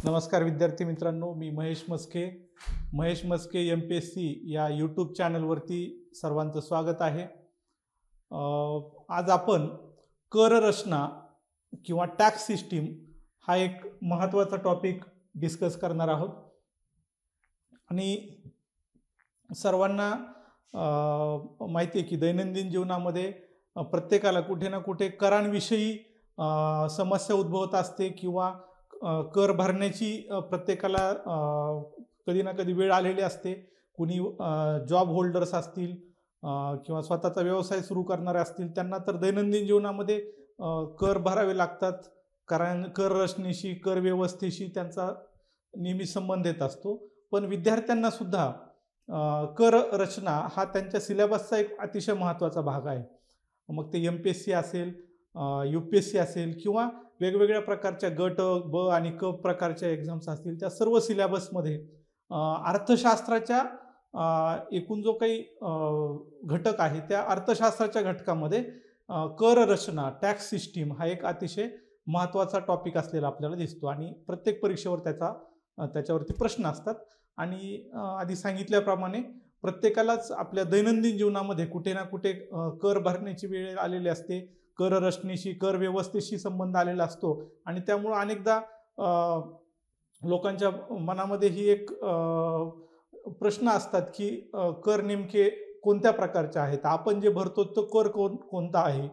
नमस्कार विद्यार्थी मित्रांनो, मी महेश मस्के MPSC या यूट्यूब चॅनलवरती सर्वांचं स्वागत आहे। आज आपण कर रचना किंवा टॅक्स सिस्टीम हा एक महत्त्वाचा टॉपिक डिस्कस करणार आहोत। आणि सर्वांना माहिती आहे की दैनंदिन जीवनामध्ये प्रत्येकाला कुठे ना कुठे करांविषयी समस्या उद्भवत असते किंवा कर भरण्याची प्रत्येकाला कधी ना कधी वेळ आलेली असते। कुणी जॉब होल्डर्स असतील किंवा स्वतःचा व्यवसाय सुरू करणारे असतील, त्यांना तर दैनंदिन जीवनामध्ये कर भरावे लागतात, कारण कर रचनेशी कर व्यवस्थेशी त्यांचा नेहमी संबंध येत असतो। पण विद्यार्थ्यांना सुद्धा कर रचना हा त्यांच्या सिलेबसचा एक अतिशय महत्त्वाचा भाग आहे। मग ते MPSC असेल, UPSC असेल किंवा वेगवेगळ्या प्रकारच्या गट ब आणि क प्रकारच्या एक्झाम्स असतील, त्या सर्व सिलेबसमध्ये अर्थशास्त्राच्या एकूण जो काही घटक आहे त्या अर्थशास्त्राच्या घटकामध्ये कर रचना टॅक्स सिस्टीम हा एक अतिशय महत्त्वाचा टॉपिक असलेला आपल्याला दिसतो आणि प्रत्येक परीक्षेवर त्याच्यावरती प्रश्न असतात। आणि आधी सांगितल्याप्रमाणे प्रत्येकालाच आपल्या दैनंदिन जीवनामध्ये कुठे ना कुठे कर भरण्याची वेळ आलेली असते, कर रचनेशी कर व्यवस्थेशी संबंध आलेला असतो आणि त्यामुळे अनेकदा लोकांच्या मनामध्ये ही एक प्रश्न असतात की कर नेमके कोणत्या प्रकारचे आहेत, आपण जे भरतो तो कर कोणता आहे,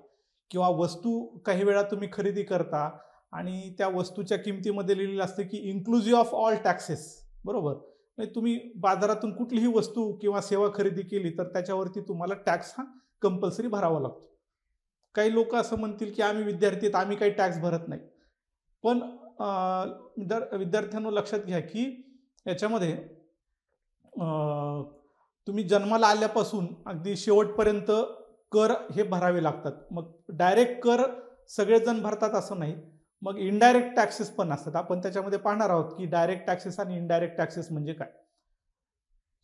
किंवा वस्तू काही वेळा तुम्ही खरेदी करता आणि त्या वस्तूच्या किमतीमध्ये लिहिलेलं असतं की इन्क्लुझिव्ह ऑफ ऑल टॅक्सेस, बरोबर। म्हणजे तुम्ही बाजारातून कुठलीही वस्तू किंवा सेवा खरेदी केली तर त्याच्यावरती तुम्हाला टॅक्स हा कंपल्सरी भरावा लागतो। काही लोक असं म्हणतील की आम्ही विद्यार्थी आहेत, आम्ही काही टॅक्स भरत नाही। पण विद्यार्थ्यांनो लक्षात घ्या की याच्यामध्ये तुम्ही जन्माला आल्यापासून अगदी शेवटपर्यंत कर हे भरावे लागतात। मग डायरेक्ट कर सगळेजण भरतात असं नाही, मग इनडायरेक्ट टॅक्सेस पण असतात। आपण त्याच्यामध्ये पाहणार आहोत की डायरेक्ट टॅक्सेस आणि इनडायरेक्ट टॅक्सेस म्हणजे काय।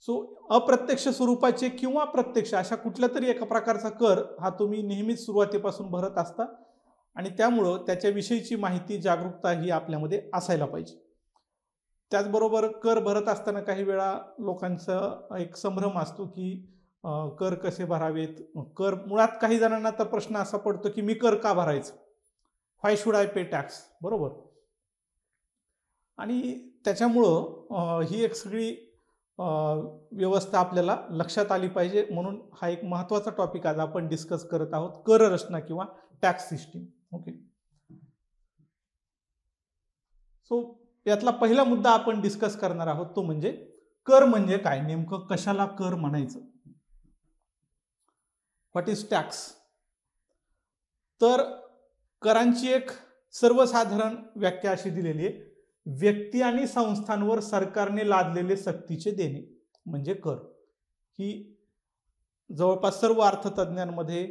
सो अप्रत्यक्ष स्वरूपाचे किंवा प्रत्यक्ष अशा कुठल्या तरी एका प्रकारचा कर हा तुम्ही नेहमीच सुरुवातीपासून भरत असता आणि त्यामुळं त्याच्याविषयीची माहिती जागरूकता ही आपल्यामध्ये असायला पाहिजे। त्याचबरोबर कर भरत असताना काही वेळा लोकांचा एक संभ्रम असतो की कर कसे भरावेत। कर मुळात काही जणांना तर प्रश्न असा पडतो की मी कर का भरायचं, व्हाय शुड आय पे टॅक्स, बरोबर। आणि त्याच्यामुळं ही एक सगळी व्यवस्था आपल्याला लक्षात आली पाहिजे, म्हणून हा एक महत्त्वाचा टॉपिक आज आपण डिस्कस करत आहोत, कर रचना किंवा टॅक्स सिस्टीम। ओके, सो यातला पहिला मुद्दा आपण डिस्कस करणार आहोत तो म्हणजे कर म्हणजे काय, नेमकं कशाला कर म्हणायचं, व्हॉट इज टॅक्स। तर करांची एक सर्वसाधारण व्याख्या अशी दिलेली आहे, व्यक्ती आणि संस्थांवर सरकारने लादलेले सक्तीचे देणे म्हणजे कर। ही जवळपास सर्व अर्थतज्ञांमध्ये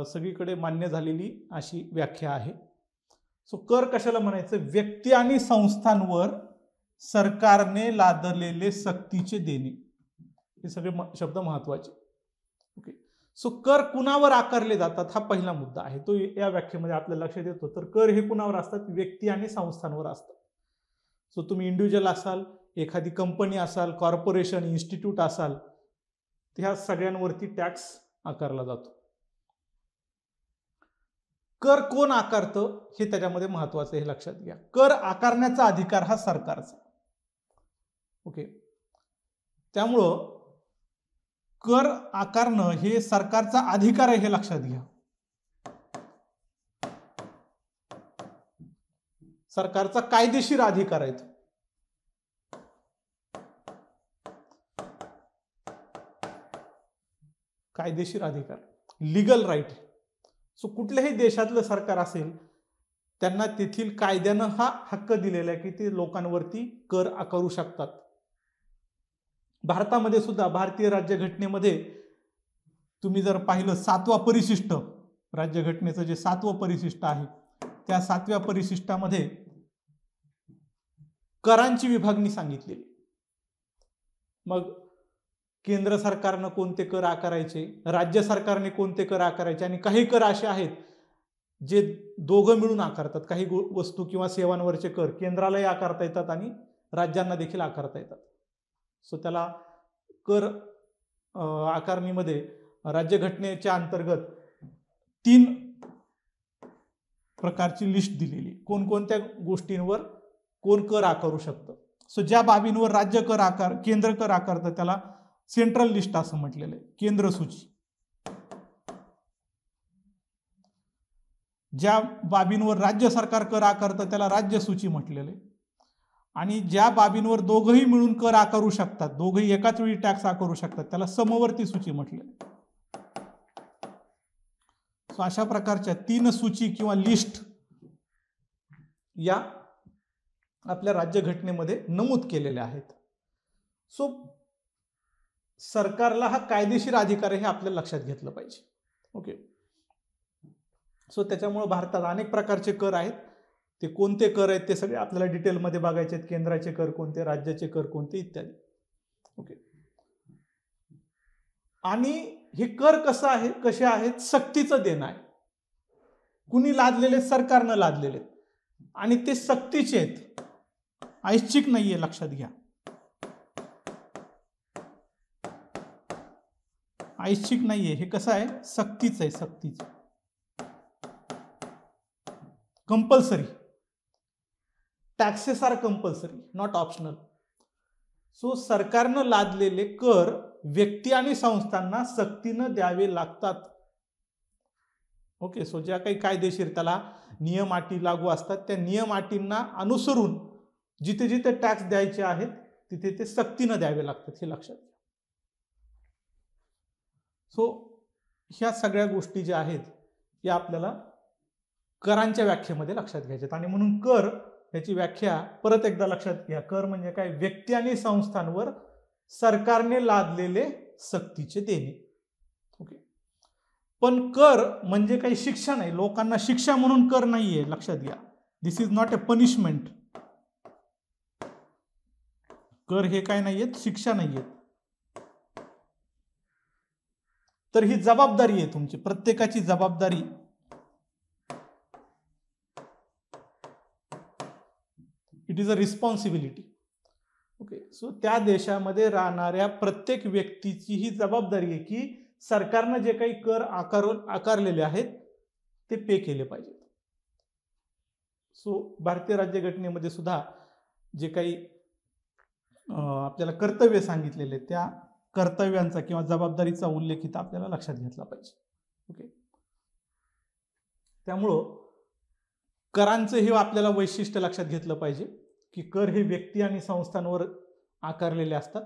सगळीकडे मान्य झालेली अशी व्याख्या आहे। सो कर कशाला म्हणायचं, व्यक्ती आणि संस्थांवर सरकारने लादलेले सक्तीचे देणे, हे सगळे शब्द महत्वाचे। ओके, सो कर कुणावर आकारले जातात हा पहिला मुद्दा आहे, तो या व्याख्येमध्ये आपल्या लक्षात येतो। तर कर हे कुणावर असतात, व्यक्ती आणि संस्थांवर असतात। सो तुम्ही इंडिव्हिज्युअल असाल, एखादी कंपनी असाल, कॉर्पोरेशन, इन्स्टिट्यूट असाल, ह्या सगळ्यांवरती टॅक्स आकारला जातो। कर कोण आकारतं हे त्याच्यामध्ये महत्वाचं, हे लक्षात घ्या। कर आकारण्याचा अधिकार हा सरकारचा। ओके, त्यामुळं कर आकारणं हे सरकारचा अधिकार आहे, हे लक्षात घ्या। सरकारचा कायदेशीर अधिकार आहे, कायदेशीर अधिकार, लीगल राईट। सो कुठल्याही देशातलं सरकार असेल त्यांना तेथील कायद्यानं हा हक्क दिलेला आहे की ते लोकांवरती कर आकारू शकतात। भारतामध्ये सुद्धा भारतीय राज्यघटनेमध्ये तुम्ही जर पाहिलं 7वा परिशिष्ट, राज्यघटनेचं जे 7वं परिशिष्ट आहे, त्या 7व्या परिशिष्टामध्ये करांची विभागणी सांगितलेली। मग केंद्र सरकारनं कोणते कर आकारायचे, राज्य सरकारने कोणते कर आकारायचे, आणि काही कर असे आहेत जे दोघं मिळून आकारतात. काही वस्तू किंवा सेवांवरचे कर केंद्रालाही आकारता येतात आणि राज्यांना देखील आकारता येतात. सो त्याला कर आकारणीमध्ये राज्यघटनेच्या अंतर्गत 3 प्रकारची लिस्ट दिलेली, कोणकोणत्या गोष्टींवर कोण कर आकारू शकतं. सो ज्या बाबींवर राज्य कर केंद्र कर आकारतं त्याला सेंट्रल लिस्ट असं म्हटलेलं आहे, केंद्र सूची. ज्या बाबींवर राज्य सरकार कर आकारतं त्याला राज्य सूची म्हटलेलं आहे. आणि ज्या बाबींवर दोघंही मिळून कर आकारू शकतात, दोघंही एकाच वेळी टॅक्स आकारू शकतात, त्याला समवर्ती सूची म्हटलेलं आहे. सो अशा प्रकारच्या 3 सूची किंवा लिस्ट या आपल्या राज्यघटनेमध्ये नमूद केलेल्या आहेत. सो सरकारला हा कायदेशीर अधिकार आहे हे आपल्याला लक्षात घेतलं पाहिजे. ओके. सो त्याच्यामुळे भारतात अनेक प्रकारचे कर आहेत. ते कोणते कर आहेत ते सगळे आपल्याला डिटेलमध्ये बघायचे आहेत. केंद्राचे कर कोणते, राज्याचे कर कोणते इत्यादी. ओके. आणि हे कर कसे आहेत? सक्तीचं देणं आहे. कुणी लादलेले? सरकारनं लादलेले आणि ते सक्तीचे आहेत, ऐच्छिक नाहीये, लक्षात घ्या. ऐच्छिक नाहीये, हे कसं आहे? सक्तीचं आहे, सक्तीचं, compulsory. Taxes are compulsory, not optional. So सरकारनं लादलेले कर व्यक्ती आणि संस्थांना सक्तीनं द्यावे लागतात. ओके. सो ज्या काही कायदेशीर त्याला नियम अटी लागू असतात त्या नियम अटींना अनुसरून जिथे जिथे टॅक्स द्यायचे आहेत तिथे ते सक्तीनं द्यावे लागतात, हे लक्षात घ्या. सो ह्या सगळ्या गोष्टी ज्या आहेत या आपल्याला करांच्या व्याख्येमध्ये लक्षात घ्यायच्यात. आणि म्हणून कर याची व्याख्या परत एकदा लक्षात घ्या. कर म्हणजे काय? व्यक्ती आणि संस्थांवर सरकारने लादलेले सक्तीचे देणे. ओके. पण कर म्हणजे काही शिक्षा नाही, लोकांना शिक्षा म्हणून कर नाहीये, लक्षात घ्या. दिस इज नॉट अ पनिशमेंट. कर हे काय नाहीयेत? शिक्षा नाहीयेत. तर ही जबाबदारी आहे तुमची, प्रत्येकाची जबाबदारी. It is a responsibility. Okay. So त्या देशामध्ये राहणाऱ्या प्रत्येक व्यक्तीची ही जबाबदारी आहे की सरकारनं जे काही कर आकारलेले आहेत ते पे केले पाहिजेत. सो भारतीय राज्यघटनेमध्ये सुद्धा जे काही आपल्याला कर्तव्य सांगितलेले त्या कर्तव्यांचा किंवा जबाबदारीचा उल्लेख इथं आपल्याला लक्षात घेतला पाहिजे. ओके. त्यामुळं करांचं हे आपल्याला वैशिष्ट्य लक्षात घेतलं पाहिजे की कर हे व्यक्ती आणि संस्थांवर आकारलेले असतात,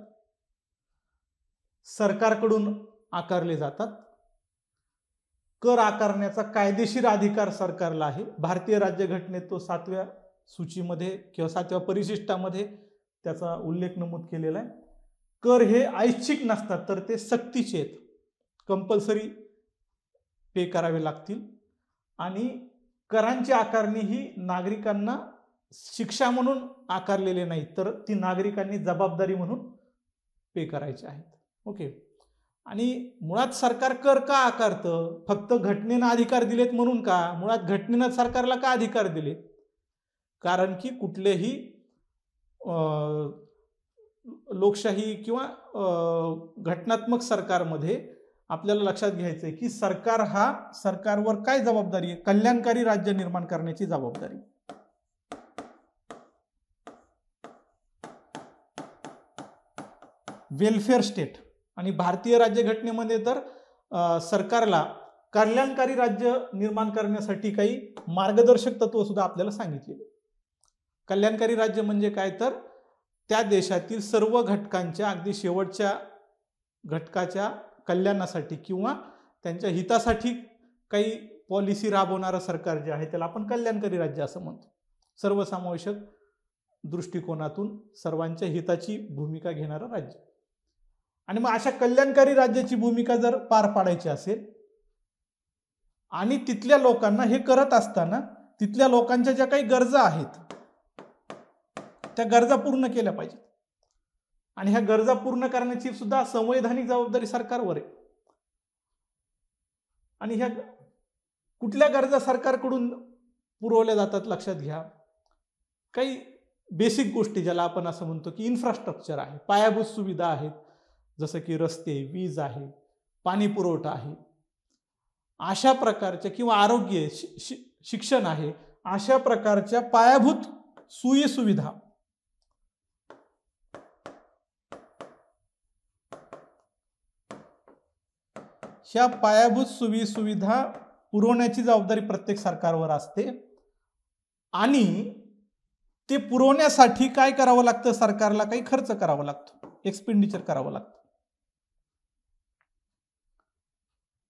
सरकारकडून आकारले जातात. कर आकारण्याचा कायदेशीर अधिकार सरकारला आहे. भारतीय राज्यघटनेत तो 7व्या सूचीमध्ये किंवा 7व्या परिशिष्टामध्ये त्याचा उल्लेख नमूद केलेला आहे. कर हे ऐच्छिक नसतात तर ते सक्तीचे आहेत, कंपल्सरी पे करावे लागतील. आणि करांची आकारणी ही नागरिकांना शिक्षा म्हणून आकारलेले नाही तर ती नागरिकांनी जबाबदारी म्हणून पे करायची आहेत. ओके. आणि मुळात सरकार कर का आकारतं? फक्त घटनेनं अधिकार दिलेत म्हणून का? मुळात घटनेनं सरकारला का अधिकार दिले? कारण की कुठलेही लोकशाही किंवा घटनात्मक सरकारमध्ये आपल्याला लक्षात घ्यायचं आहे की सरकारवर काय जबाबदारी आहे? कल्याणकारी राज्य निर्माण करण्याची जबाबदारी. Welfare state. आणि भारतीय राज्यघटनेमध्ये तर सरकारला कल्याणकारी राज्य निर्माण करण्यासाठी काही मार्गदर्शक तत्व सुद्धा आपल्याला सांगितलेले. कल्याणकारी राज्य म्हणजे काय? तर त्या देशातील सर्व घटकांच्या अगदी शेवटच्या घटकाच्या कल्याणासाठी किंवा त्यांच्या हितासाठी काही पॉलिसी राबवणारं सरकार जे आहे त्याला आपण कल्याणकारी राज्य असं म्हणतो. सर्वसमावेशक दृष्टिकोनातून सर्वांच्या हिताची भूमिका घेणारं राज्य. आणि मग अशा कल्याणकारी राज्याची भूमिका जर पार पाडायची असेल आणि तिथल्या लोकांना हे करत असताना तिथल्या लोकांच्या ज्या काही गरजा आहेत त्या गरजा पूर्ण केल्या पाहिजेत. आणि ह्या गरजा पूर्ण करण्याची सुद्धा संवैधानिक जबाबदारी सरकारवर आहे. आणि ह्या कुठल्या गरजा सरकारकडून पुरवल्या जातात लक्षात घ्या. काही बेसिक गोष्टी ज्याला आपण असं म्हणतो की इन्फ्रास्ट्रक्चर आहे, पायाभूत सुविधा आहेत, जसं की रस्ते, वीज आहे, पाणी पुरवठा आहे, अशा प्रकारच्या, किंवा आरोग्य, शिक्षण आहे, अशा प्रकारच्या पायाभूत सोयी सुविधा ह्या पायाभूत सोयी सुविधा पुरवण्याची जबाबदारी प्रत्येक सरकारवर असते. आणि ते पुरवण्यासाठी काय करावं लागतं, सरकारला काही खर्च करावा लागतो, एक्सपेंडिचर करावं लागतं,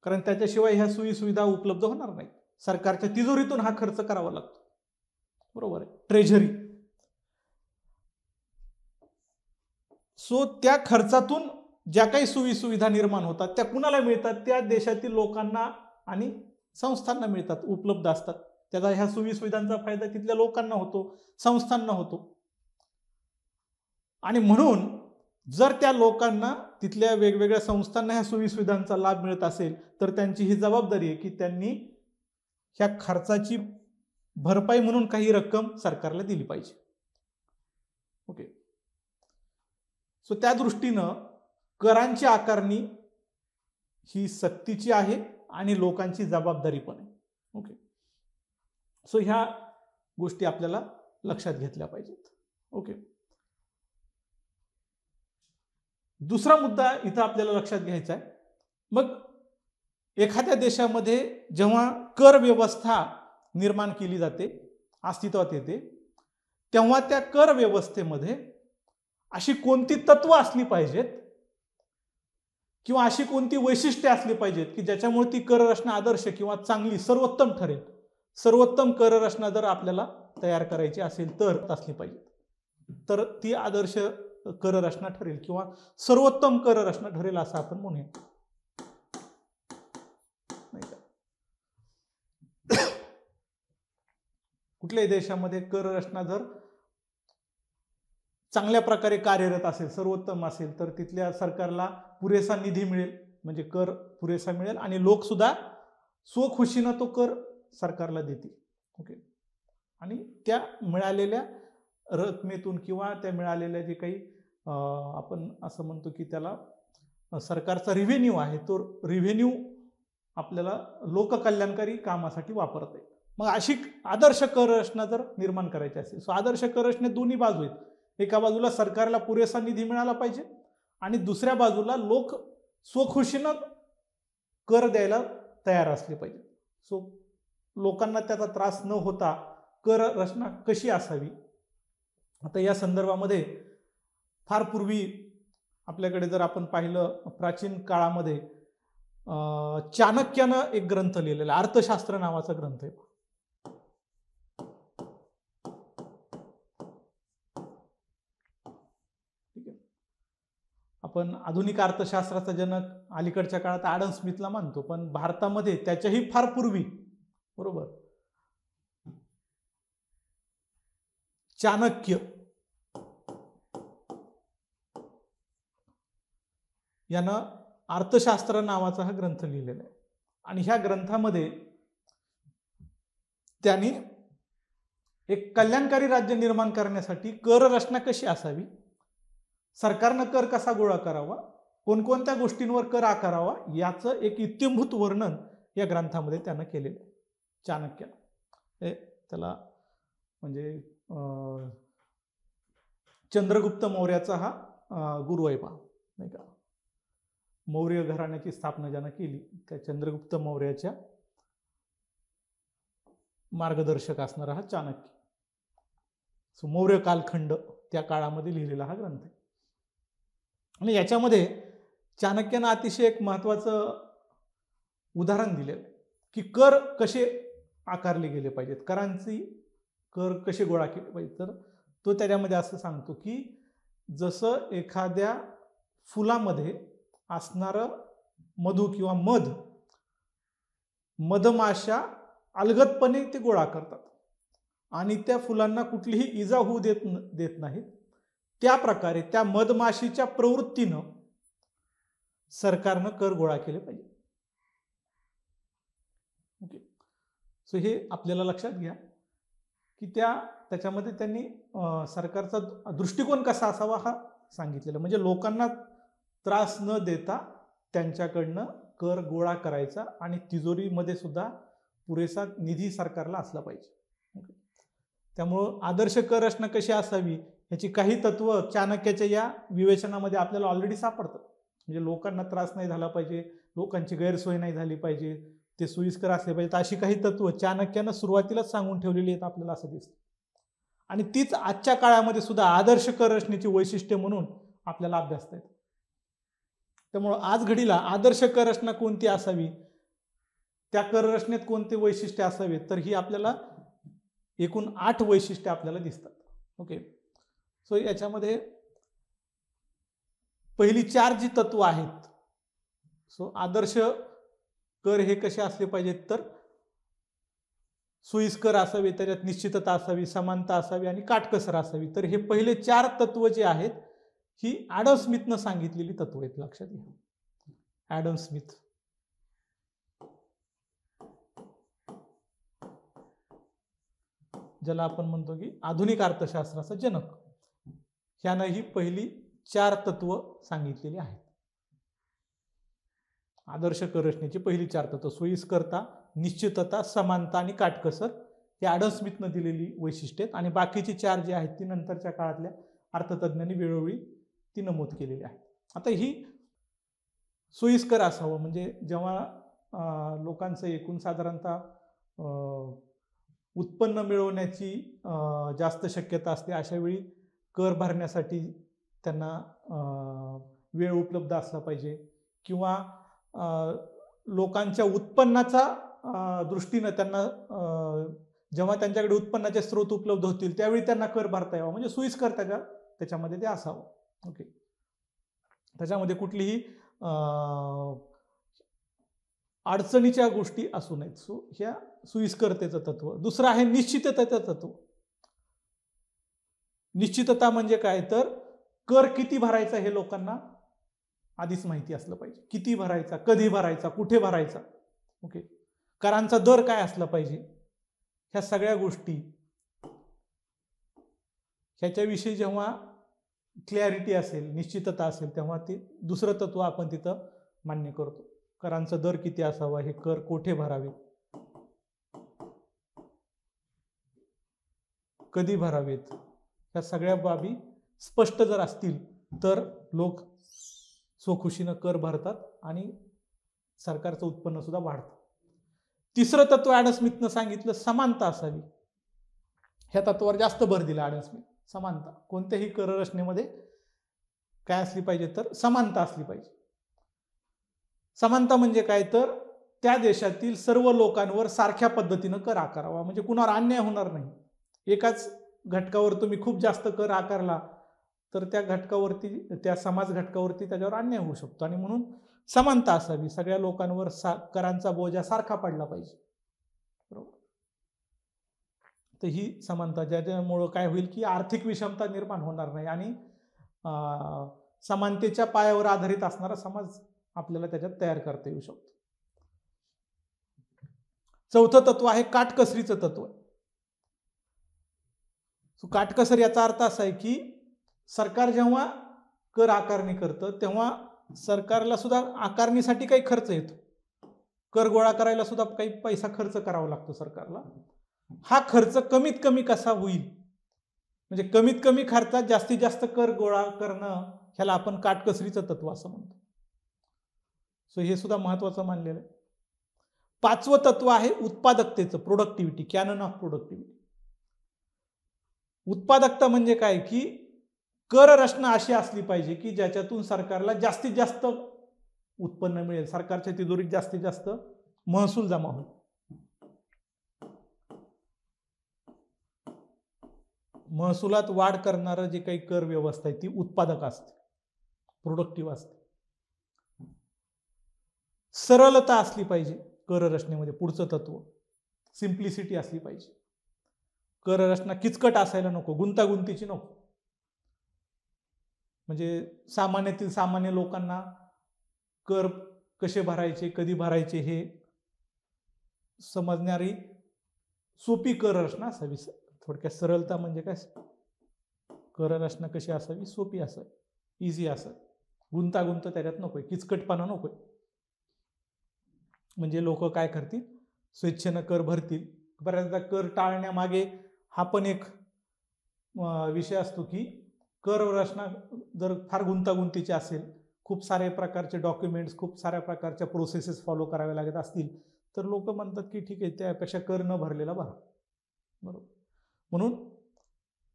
कारण त्याच्याशिवाय ह्या सोयी सुविधा उपलब्ध होणार नाही. सरकारच्या तिजोरीतून हा खर्च करावा लागतो, बरोबर आहे, ट्रेझरी. सो त्या खर्चातून ज्या काही सोयी सुविधा निर्माण होतात त्या कुणाला मिळतात, त्या देशातील लोकांना आणि संस्थांना मिळतात, उपलब्ध असतात. त्याचा ह्या सोयी सुविधांचा फायदा तिथल्या लोकांना होतो, संस्थांना होतो. आणि म्हणून जर त्या लोकांना, तिथल्या वेगवेगळ्या संस्थांना ह्या सोयी सुविधांचा लाभ मिळत असेल तर त्यांची ही जबाबदारी आहे की त्यांनी ह्या खर्चाची भरपाई म्हणून काही रक्कम सरकारला दिली पाहिजे. ओके. सो त्या दृष्टीनं करांची आकारणी ही सक्तीची आहे आणि लोकांची जबाबदारी पण आहे. ओके. सो ह्या गोष्टी आपल्याला लक्षात घेतल्या पाहिजेत. ओके. दुसरा मुद्दा इथं आपल्याला लक्षात घ्यायचा आहे. मग एखाद्या देशामध्ये जेव्हा कर व्यवस्था निर्माण केली जाते, अस्तित्वात येते, तेव्हा त्या कर व्यवस्थेमध्ये अशी कोणती तत्व असली पाहिजेत किंवा अशी कोणती वैशिष्ट्ये असली पाहिजेत की ज्याच्यामुळे ती कर रचना आदर्श किंवा चांगली, सर्वोत्तम ठरेल. सर्वोत्तम कर रचना जर आपल्याला तयार करायची असेल तर असली पाहिजे, तर ती आदर्श कर रचना ठरेल किंवा सर्वोत्तम कर रचना ठरेल असं आपण म्हणूया. कुठल्याही देशामध्ये कर रचना जर चांगल्या प्रकारे कार्यरत असेल, सर्वोत्तम असेल, तर तिथल्या सरकारला पुरेसा निधी मिळेल, म्हणजे कर पुरेसा मिळेल आणि लोक सुद्धा स्वखुशीनं तो कर सरकारला देतील. ओके. आणि त्या मिळालेल्या रकमेतून किंवा त्या मिळालेल्या जे काही आपण असं म्हणतो की त्याला सरकारचा रिव्हेन्यू आहे, तो रिव्हेन्यू आपल्याला लोककल्याणकारी कामासाठी वापरता येईल. मग अशी आदर्श कर रचना जर निर्माण करायची असेल, सो आदर्श कर रचनेत दोन्ही बाजू आहेत. एका बाजूला सरकारला पुरेसा निधी मिळाला पाहिजे आणि दुसऱ्या बाजूला लोक स्वखुशीनं कर द्यायला तयार असले पाहिजे. सो लोकांना त्याचा त्रास न होता कर रचना कशी असावी. आता या संदर्भामध्ये फार पूर्वी आपल्याकडे जर आपण पाहिलं, प्राचीन काळामध्ये चाणक्यानं एक ग्रंथ लिहिलेला, अर्थशास्त्र नावाचा ग्रंथ आहे. ठीक आहे. आपण आधुनिक अर्थशास्त्राचा जनक अलीकडच्या काळात ॲडम स्मिथला मानतो, पण भारतामध्ये त्याच्याही फार पूर्वी, बरोबर, चाणक्य यानं अर्थशास्त्र नावाचा हा ग्रंथ लिहिलेला आहे. आणि ह्या ग्रंथामध्ये त्यांनी एक कल्याणकारी राज्य निर्माण करण्यासाठी कर रचना कशी असावी, सरकारनं कर कसा गोळा करावा, कोणकोणत्या गोष्टींवर कर आकारावा, याचं एक इत्थंभूत वर्णन या ग्रंथामध्ये त्यानं केलेलं आहे चाणक्यानं. त्याला म्हणजे चंद्रगुप्त मौर्याचा हा गुरु आहे, पहा, नाही का. मौर्य घराण्याची स्थापना ज्यानं केली त्या चंद्रगुप्त मौर्याच्या मार्गदर्शक असणारा हा चाणक्य. सो मौर्य कालखंड त्या काळामध्ये लिहिलेला हा ग्रंथ आहे. आणि याच्यामध्ये चाणक्यानं अतिशय एक महत्वाचं उदाहरण दिलेलं आहे की कर कसे आकारले गेले पाहिजेत, करांची कर कसे गोळा केले पाहिजे. तर तो त्याच्यामध्ये असं सांगतो की जसं एखाद्या फुलामध्ये असणारं मधु किंवा मधमाशा अलगदपणे ते गोळा करतात आणि त्या फुलांना कुठलीही इजा होऊ देत नाहीत, त्या प्रकारे त्या मधमाशीच्या प्रवृत्तीनं सरकारनं कर गोळा केले पाहिजे. ओके. सो हे आपल्याला लक्षात घ्या की त्याच्यामध्ये त्यांनी सरकारचा दृष्टिकोन कसा असावा हा सांगितलेला, म्हणजे लोकांना त्रास न देता त्यांच्याकडनं कर गोळा करायचा आणि तिजोरीमध्ये सुद्धा पुरेसा निधी सरकारला असला पाहिजे. त्यामुळं आदर्श कर रचना कशी असावी याची काही तत्व चाणक्याच्या या विवेचनामध्ये आपल्याला ऑलरेडी सापडतात. म्हणजे लोकांना त्रास नाही झाला पाहिजे, लोकांची गैरसोय नाही झाली पाहिजे, ते सोयीस्कर असले पाहिजेत, अशी काही तत्व चाणक्यानं सुरुवातीलाच सांगून ठेवलेली आहेत आपल्याला असं दिसतं. आणि तीच आजच्या काळामध्ये सुद्धा आदर्श कर रचनेची वैशिष्ट्ये म्हणून आपल्याला अभ्यासता येतात. त्यामुळं आज घडीला आदर्श कर रचना कोणती असावी, त्या कर रचनेत कोणते वैशिष्ट्य असावेत, तर ही आपल्याला एकूण 8 वैशिष्ट्ये आपल्याला दिसतात. ओके, सो याच्यामध्ये पहिली 4 जी तत्व आहेत, सो आदर्श कर हे कसे असले पाहिजेत, तर सोयीस्कर असावे, त्याच्यात निश्चितता असावी, समानता असावी आणि काटकसर असावी. तर हे पहिले 4 तत्व जे आहेत ही ॲडम स्मिथनं सांगितलेली तत्व आहेत, लक्षात घ्या. ॲडम स्मिथ ज्याला आपण म्हणतो की आधुनिक अर्थशास्त्राचा जनक, ह्यानं ही पहिली 4 तत्व सांगितलेली आहेत. आदर्श कर रचनेची पहिली 4 तत्व सोयीस्करता, निश्चितता, समानता आणि काटकसर हे ॲडम स्मिथनं दिलेली वैशिष्ट्ये आहेत. आणि बाकीची 4 जी आहेत ती नंतरच्या काळातल्या अर्थतज्ञांनी वेळोवेळी ती नमूद केलेली आहेत. आता ही सोयीस्कर असावं म्हणजे जेव्हा लोकांचं एकूण साधारणतः उत्पन्न मिळवण्याची जास्त शक्यता असते, अशा वेळी कर भरण्यासाठी त्यांना वेळ उपलब्ध असला पाहिजे, किंवा लोकांच्या उत्पन्नाचा दृष्टीनं त्यांना जेव्हा त्यांच्याकडे उत्पन्नाचे स्रोत उपलब्ध होतील त्यावेळी त्यांना कर भरता यावा, म्हणजे सोयीस्कर त्याच्यामध्ये ते असावं. ओके, त्याच्यामध्ये कुठलीही अडचणीच्या गोष्टी असू नयेत. सो ह्या सोयीस्करतेचं तत्व. दुसरं आहे निश्चिततेचं तत्व. निश्चितता म्हणजे काय, तर कर किती भरायचा हे लोकांना आधीच माहिती असलं पाहिजे. किती भरायचा, कधी भरायचा, कुठे भरायचा. ओके, करांचा दर काय असला पाहिजे, ह्या सगळ्या गोष्टी ह्याच्याविषयी जेव्हा क्लॅरिटी असेल, निश्चितता असेल, तेव्हा ते दुसरं तत्व आपण तिथं मान्य करतो. करांचा दर किती असावा, हे कर कोठे भरावे, कधी भरावेत, ह्या सगळ्या बाबी स्पष्ट जर असतील तर लोक स्वखुशीनं कर भरतात आणि सरकारचं उत्पन्न सुद्धा वाढतं. तिसरं तत्व ॲडम स्मिथनं सांगितलं समानता असावी. ह्या तत्वावर जास्त भर दिला ॲडम स्मिथ. समानता कोणत्याही कर रचनेमध्ये काय असली पाहिजे, तर समानता असली पाहिजे. समानता म्हणजे काय, तर त्या देशातील सर्व लोकांवर सारख्या पद्धतीनं कर आकारावा, म्हणजे कुणावर अन्याय होणार नाही. एकाच घटकावर तुम्ही खूप जास्त कर आकारला तर त्या घटकावरती, त्या समाज घटकावरती त्याच्यावर अन्याय होऊ शकतो. आणि म्हणून समानता असावी, सगळ्या लोकांवर करांचा बोजा सारखा पडला पाहिजे. बरोबर. तर ही समानता, ज्याच्यामुळं काय होईल की आर्थिक विषमता निर्माण होणार नाही आणि समानतेच्या पायावर आधारित असणारा समाज आपल्याला त्याच्यात तयार करता येऊ शकतो. चौथं तत्व आहे काटकसरीचं तत्व. काटकसर याचा अर्थ असा आहे की सरकार जेव्हा कर आकारणी करतं तेव्हा सरकारला सुद्धा आकारणीसाठी काही खर्च येतो. कर गोळा करायला सुद्धा काही पैसा खर्च करावा लागतो सरकारला. हा खर्च कमीत कमी कसा होईल, म्हणजे कमीत कमी खर्चात जास्तीत जास्त कर गोळा करणं, ह्याला आपण काटकसरीचं तत्व असं म्हणतो. सो हे सुद्धा महत्वाचं मानलेलं आहे. 5वं तत्व आहे उत्पादकतेचं, प्रोडक्टिव्हिटी, कॅनन ऑफ प्रोडक्टिव्हिटी. उत्पादकता म्हणजे काय की कर रचना अशी असली पाहिजे की ज्याच्यातून सरकारला जास्तीत जास्त उत्पन्न मिळेल, सरकारच्या तिजोरीत जास्तीत जास्त महसूल जमा होईल. महसुलात वाढ करणारं जे काही कर व्यवस्था आहे ती उत्पादक असते, प्रोडक्टिव्ह असते. सरलता असली पाहिजे कर रचनेमध्ये, पुढचं तत्व सिम्प्लिसिटी असली पाहिजे. कर रचना किचकट असायला नको, गुंतागुंतीची नको. म्हणजे सामान्यातील सामान्य लोकांना कर कसे भरायचे, कधी भरायचे हे समजणारी सोपी कर रचना असावी. थोडक्यात सरलता म्हणजे काय, कर रचना कशी असावी, सोपी असावी, इझी असावी, गुंतागुंत त्याच्यात नकोय, किचकटपणा नकोय. म्हणजे लोक काय करतील, स्वेच्छेनं कर भरतील. बऱ्याचदा कर टाळण्यामागे हा पण एक विषय असतो की कर रचना जर फार गुंतागुंतीची असेल, खूप सारे प्रकारचे डॉक्युमेंट्स, खूप साऱ्या प्रकारच्या प्रोसेसेस फॉलो करावे लागत असतील, तर लोक म्हणतात की ठीक आहे, त्यापेक्षा कर न भरलेला बरा. बरोबर. म्हणून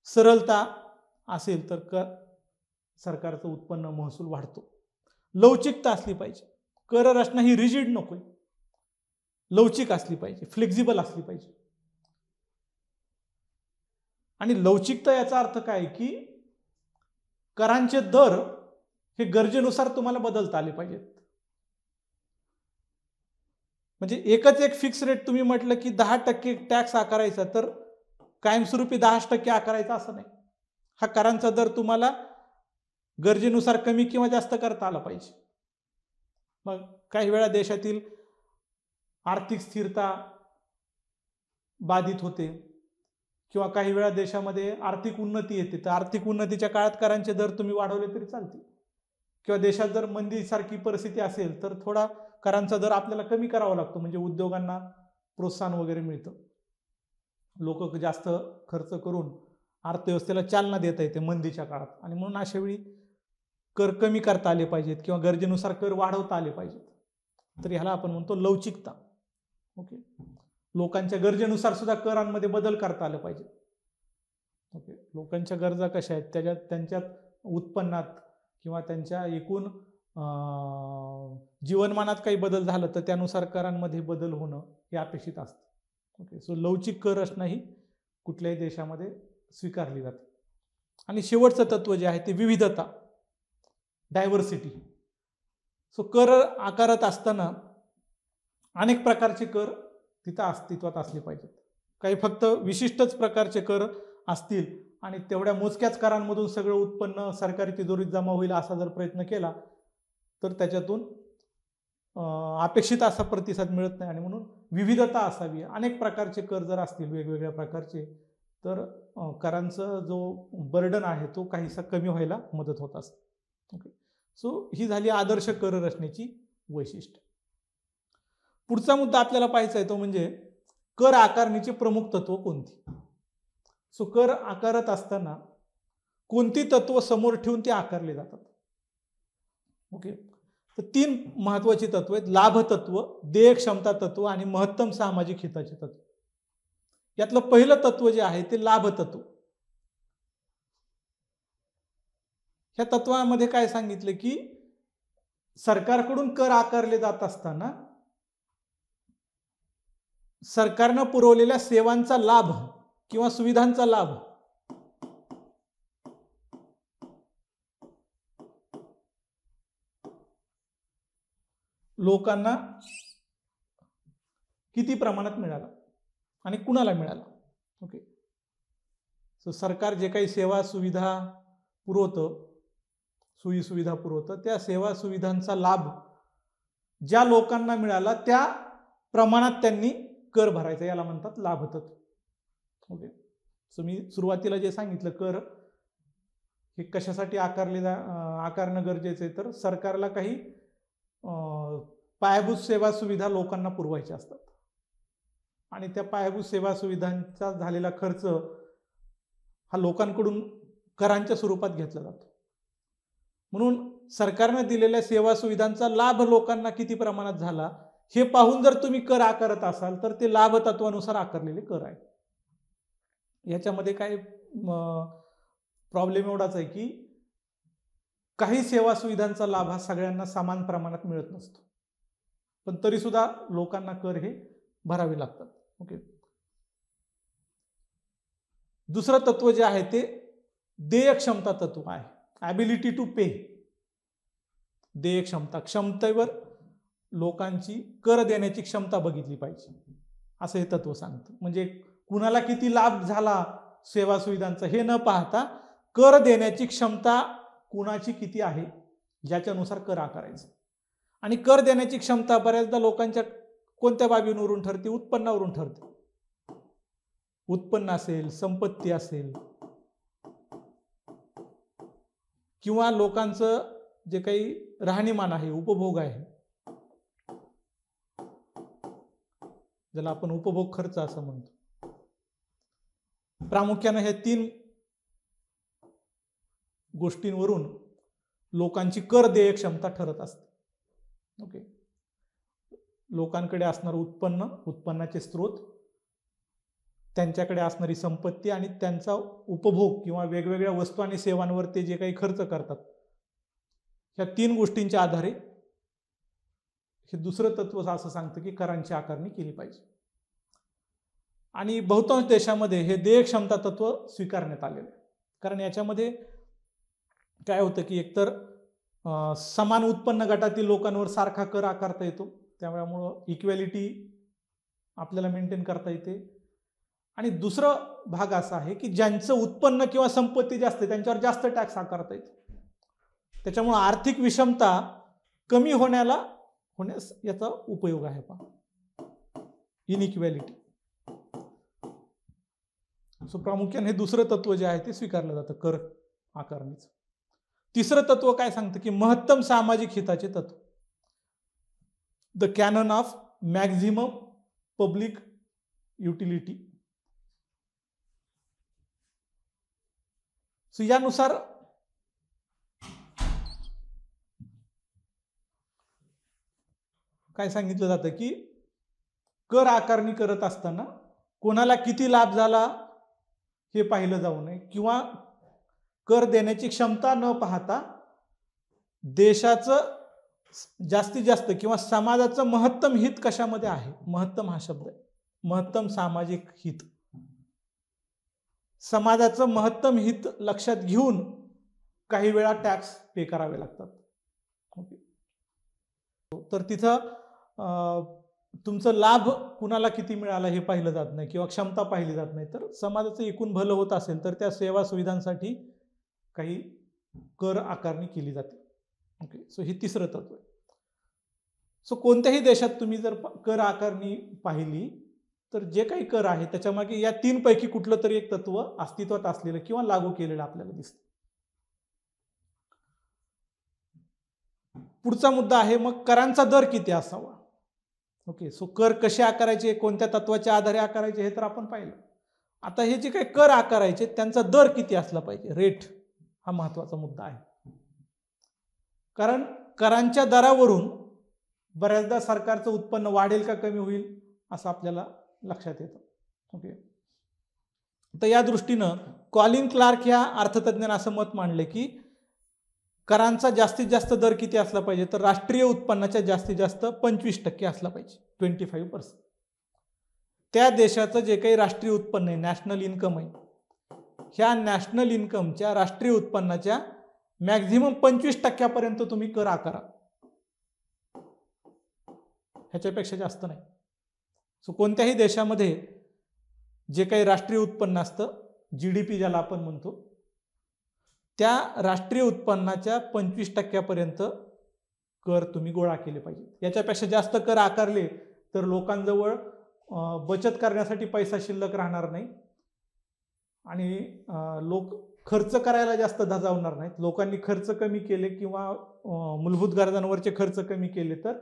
सरलता असेल तर सरकारचं उत्पन्न, महसूल वाढतो. लवचिकता असली पाहिजे. कर रचना ही रिजिड नकोय, लवचिक असली पाहिजे, फ्लेक्झिबल असली पाहिजे. आणि लवचिकता याचा अर्थ काय की करांचे दर हे गरजेनुसार तुम्हाला बदलता आले पाहिजेत. म्हणजे एकच एक फिक्स रेट तुम्ही म्हटलं की 10% टॅक्स आकारायचा तर कायमस्वरूपी 10% आकारायचा असं नाही. हा करांचा दर तुम्हाला गरजेनुसार कमी किंवा जास्त करता आला पाहिजे. मग काही वेळा देशातील आर्थिक स्थिरता बाधित होते किंवा काही वेळा देशामध्ये आर्थिक उन्नती येते, तर आर्थिक उन्नतीच्या काळात करांचे दर तुम्ही वाढवले तरी चालतील. किंवा देशात जर मंदीसारखी परिस्थिती असेल तर थोडा करांचा दर आपल्याला कमी करावा लागतो, म्हणजे उद्योगांना प्रोत्साहन वगैरे मिळतं. लोक जास्त खर्च करून अर्थव्यवस्थेला चालना देता येते मंदीच्या काळात, आणि म्हणून अशा वेळी कर कमी करता आले पाहिजेत किंवा गरजेनुसार कर वाढवता आले पाहिजेत. तर ह्याला आपण म्हणतो लवचिकता. ओके. लोकांच्या गरजेनुसार सुद्धा करांमध्ये बदल करता आले पाहिजे. ओके. लोकांच्या गरजा कशा आहेत, त्यांच्यात उत्पन्नात किंवा त्यांच्या एकूण जीवनमानात काही बदल झालं तर त्यानुसार करांमध्ये बदल होणं हे अपेक्षित असतं. ओके. सो लवचिक कर रचना ही कुठल्याही देशामध्ये स्वीकारली जाते. आणि शेवटचं तत्व जे आहे ते विविधता, डायव्हर्सिटी. सो कर आकारत असताना अनेक प्रकारचे कर तिथं अस्तित्वात असले पाहिजेत. काही फक्त विशिष्टच प्रकारचे कर असतील आणि तेवढ्या मोजक्याच करांमधून सगळं उत्पन्न सरकारी तिजोरीत जमा होईल असा जर प्रयत्न केला तर त्याच्यातून अपेक्षित असा प्रतिसाद मिळत नाही. आणि म्हणून विविधता असावी. अनेक प्रकारचे कर जर असतील वेगवेगळ्या प्रकारचे तर करांचा जो बर्डन आहे तो काहीसा कमी व्हायला मदत होत असते. ओके. सो ही झाली आदर्श कर रचनेची वैशिष्ट्य. पुढचा मुद्दा आपल्याला पाहायचा आहे तो म्हणजे कर आकारणीची प्रमुख तत्व कोणती. सो कर आकारत असताना कोणती तत्व समोर ठेवून ते आकारले जातात. ओके. तर 3 महत्वाची तत्व आहेत: लाभ तत्व, देय क्षमता तत्व आणि महत्तम सामाजिक हिताचे तत्व. यातलं पहिलं तत्व जे आहे ते लाभ तत्व. ह्या तत्वामध्ये काय सांगितलं की सरकारकडून कर आकारले जात असताना सरकारनं पुरवलेल्या सेवांचा लाभ किंवा सुविधांचा लाभ लोकांना किती प्रमाणात मिळाला आणि कुणाला मिळाला. ओके. सो सरकार जे काही सेवा सुविधा पुरवतं, सोयी सुविधा पुरवतं, त्या सेवा सुविधांचा लाभ ज्या लोकांना मिळाला त्या प्रमाणात त्यांनी कर भरायचा, याला म्हणतात लाभ तत्व. ओके. सो मी सुरुवातीला जे सांगितलं कर हे कशासाठी आकारणं गरजेचं आहे, तर सरकारला काही पायाभूत सेवा सुविधा लोकांना पुरवायच्या असतात आणि त्या पायाभूत सेवा सुविधांचा झालेला खर्च हा लोकांकडून करांच्या स्वरूपात घेतला जातो. म्हणून सरकारने दिलेल्या सेवा सुविधांचा लाभ लोकांना किती प्रमाणात झाला हे पाहून जर तुम्ही कर आकारत असाल तर ते लाभ तत्वानुसार आकारलेले कर आहे. याच्यामध्ये काय प्रॉब्लेम एवढाच आहे की काही सेवा सुविधांचा लाभ हा सगळ्यांना समान प्रमाणात मिळत नसतो, पण तरी सुद्धा लोकांना कर हे भरावे लागतात. ओके. दुसरं तत्व जे आहे ते देय क्षमता तत्व आहे. ॲबिलिटी टू पे. देय क्षमता, क्षमतेवर लोकांची कर देण्याची क्षमता बघितली पाहिजे असं हे तत्व सांगतं. म्हणजे कुणाला किती लाभ झाला सेवा सुविधांचा हे न पाहता कर देण्याची क्षमता कुणाची किती आहे ज्याच्यानुसार कर आकारायचा. आणि कर देण्याची क्षमता बऱ्याचदा लोकांच्या कोणत्या बाबींवरून ठरते, उत्पन्नावरून ठरते. उत्पन्न असेल, संपत्ती असेल, किंवा लोकांचं जे काही राहणीमान आहे, उपभोग आहे, ज्याला आपण उपभोग खर्च असं म्हणतो, प्रामुख्याने हे 3 गोष्टींवरून लोकांची कर देय क्षमता ठरत असते. ओके, लोकांकडे असणार उत्पन्न, उत्पन्नाचे स्रोत, त्यांच्याकडे असणारी संपत्ती आणि त्यांचा उपभोग किंवा वेगवेगळ्या वस्तू आणि सेवांवर ते जे काही खर्च करतात, ह्या 3 गोष्टींच्या आधारे हे दुसरं तत्व असं सांगतं की करांची आकारणी केली पाहिजे. आणि बहुतांश देशामध्ये हे देय क्षमता तत्व स्वीकारण्यात आलेलं आहे. कारण याच्यामध्ये काय होतं की एकतर समान उत्पन्न गटातील लोकांवर सारखा कर आकारता येतो, त्यामुळं इक्वॅलिटी आपल्याला मेंटेन करता येते. आणि दुसरा भाग असा आहे की ज्यांचं उत्पन्न किंवा संपत्ती जास्त आहे त्यांच्यावर जास्त टॅक्स आकारता येतो. त्याच्यामुळे आर्थिक विषमता कमी होण्यास याचा उपयोग आहे. इनइक्वॅलिटी. सो प्रामुख्याने हे दुसरं तत्व जे आहे ते स्वीकारलं जातं कर आकारणीचं. तिसरं तत्व काय सांगतं की महत्तम सामाजिक हिताचे तत्व, the canon of maximum public utility. So यानुसार काय सांगितलं जातं की कर आकारणी करत असताना कोणाला किती लाभ झाला हे पाहिलं जाऊ नये, किंवा कर देण्याची क्षमता न पाहता देशाचं जास्तीत जास्त किंवा समाजाचं महत्तम हित कशामध्ये आहे, महत्तम हा शब्द आहे, महत्तम सामाजिक हित, समाजाचं महत्तम हित लक्षात घेऊन काही वेळा टॅक्स पे करावे लागतात. ओके, तर तिथं तुमचं लाभ कुणाला किती मिळाला हे पाहिलं जात नाही किंवा क्षमता पाहिली जात नाही, तर समाजाचं एकूण भलं होत असेल तर त्या सेवा सुविधांसाठी काही कर आकारणी केली जाते. ओके, सो हे तिसरं तत्व आहे. सो कोणत्याही देशात तुम्ही जर कर आकारणी पाहिली तर जे काही कर आहे त्याच्यामागे या 3 पैकी कुठलं तरी एक तत्व अस्तित्वात असलेलं किंवा लागू केलेलं आपल्याला दिसतं. पुढचा मुद्दा आहे मग करांचा दर किती असावा. ओके, सो कर कसे आकारायचे, कोणत्या तत्वाच्या आधारे आकारायचे हे तर आपण पाहिलं. आता हे जे काही कर आकारायचे त्यांचा दर किती असला पाहिजे, रेट, हा महत्वाचा मुद्दा आहे. कारण करांच्या दरावरून बऱ्याचदा सरकारचं उत्पन्न वाढेल का कमी होईल असं आपल्याला लक्षात येतं. ओके, तर या दृष्टीनं कॉलिन क्लार्क या अर्थतज्ञानं असं मत मांडले की करांचा जास्तीत जास्त दर किती असला पाहिजे, तर राष्ट्रीय उत्पन्नाच्या जास्तीत जास्त 25% असला पाहिजे, 25%. त्या देशाचं जे काही राष्ट्रीय उत्पन्न आहे, नॅशनल इन्कम आहे, ह्या नॅशनल इन्कमच्या राष्ट्रीय उत्पन्नाच्या मॅक्झिमम 25% तुम्ही कर आकारा, ह्याच्यापेक्षा जास्त नाही. सो कोणत्याही देशामध्ये जे काही राष्ट्रीय उत्पन्न असतं, GDP ज्याला आपण म्हणतो, त्या राष्ट्रीय उत्पन्नाच्या 25% कर तुम्ही गोळा केले पाहिजे. याच्यापेक्षा जास्त कर आकारले तर लोकांजवळ बचत करण्यासाठी पैसा शिल्लक राहणार नाही आणि लोक खर्च करायला जास्त धजावणार नाहीत. लोकांनी खर्च कमी केले किंवा मूलभूत गरजांवरचे खर्च कमी केले तर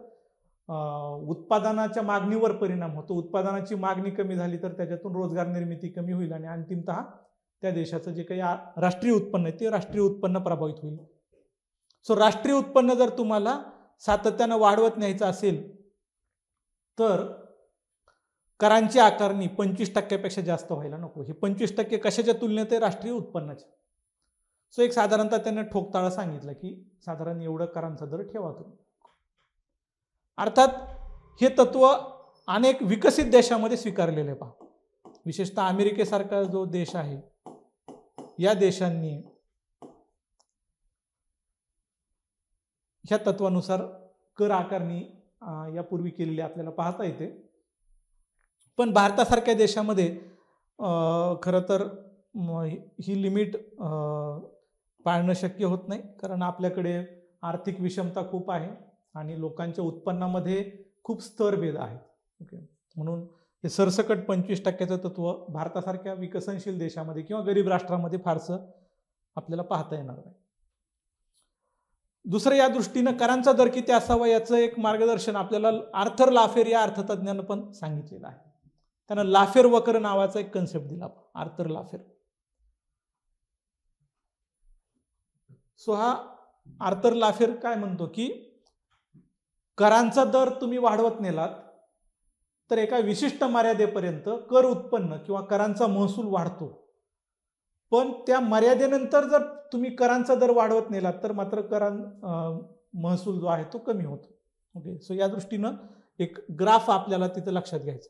उत्पादनाच्या मागणीवर परिणाम होतो. उत्पादनाची मागणी कमी झाली तर त्याच्यातून रोजगार निर्मिती कमी होईल आणि अंतिमतः त्या देशाचं जे काही राष्ट्रीय उत्पन्न आहे ते राष्ट्रीय उत्पन्न प्रभावित होईल. सो राष्ट्रीय उत्पन्न जर तुम्हाला सातत्यानं वाढवत न्यायचं असेल तर करांची आकारणी 25% जास्त व्हायला नको. हे 25% कशाच्या तुलनेत आहे, राष्ट्रीय उत्पन्नाच्या. सो एक साधारणतः त्यांनी ठोकताळा सांगितलं की साधारण एवढं करांचा दर ठेवा तुम्ही. अर्थात हे तत्व अनेक विकसित देशामध्ये स्वीकारलेले आहे. पहा, विशेषतः अमेरिकेसारखा जो देश आहे, या देशांनी ह्या तत्वानुसार कर आकारणी यापूर्वी केलेली आपल्याला पाहता येते. पण भारतासारख्या देशामध्ये खरं तर ही लिमिट पाळणं शक्य होत नाही, कारण आपल्याकडे आर्थिक विषमता खूप आहे आणि लोकांच्या उत्पन्नामध्ये खूप स्तरभेद आहे. ओके, म्हणून हे सरसकट 25% तत्व भारतासारख्या विकसनशील देशामध्ये किंवा गरीब राष्ट्रामध्ये फारसं आपल्याला पाहता येणार नाही. दुसरं, या दृष्टीनं करांचा दर किती असावा याचं एक मार्गदर्शन आपल्याला आर्थर लाफेर या अर्थतज्ञानं पण सांगितलेलं आहे. त्यानं लाफेर वक्र नावाचा एक कन्सेप्ट दिला, आर्थर लाफेर. सो हा आर्थर लाफेर काय म्हणतो की करांचा दर तुम्ही वाढवत नेलात तर एका विशिष्ट मर्यादेपर्यंत कर उत्पन्न किंवा करांचा महसूल वाढतो, पण त्या मर्यादेनंतर जर तुम्ही करांचा दर वाढवत नेलात तर मात्र महसूल जो आहे तो कमी होतो. ओके, सो या दृष्टीनं एक ग्राफ आपल्याला तिथं लक्षात घ्यायचं.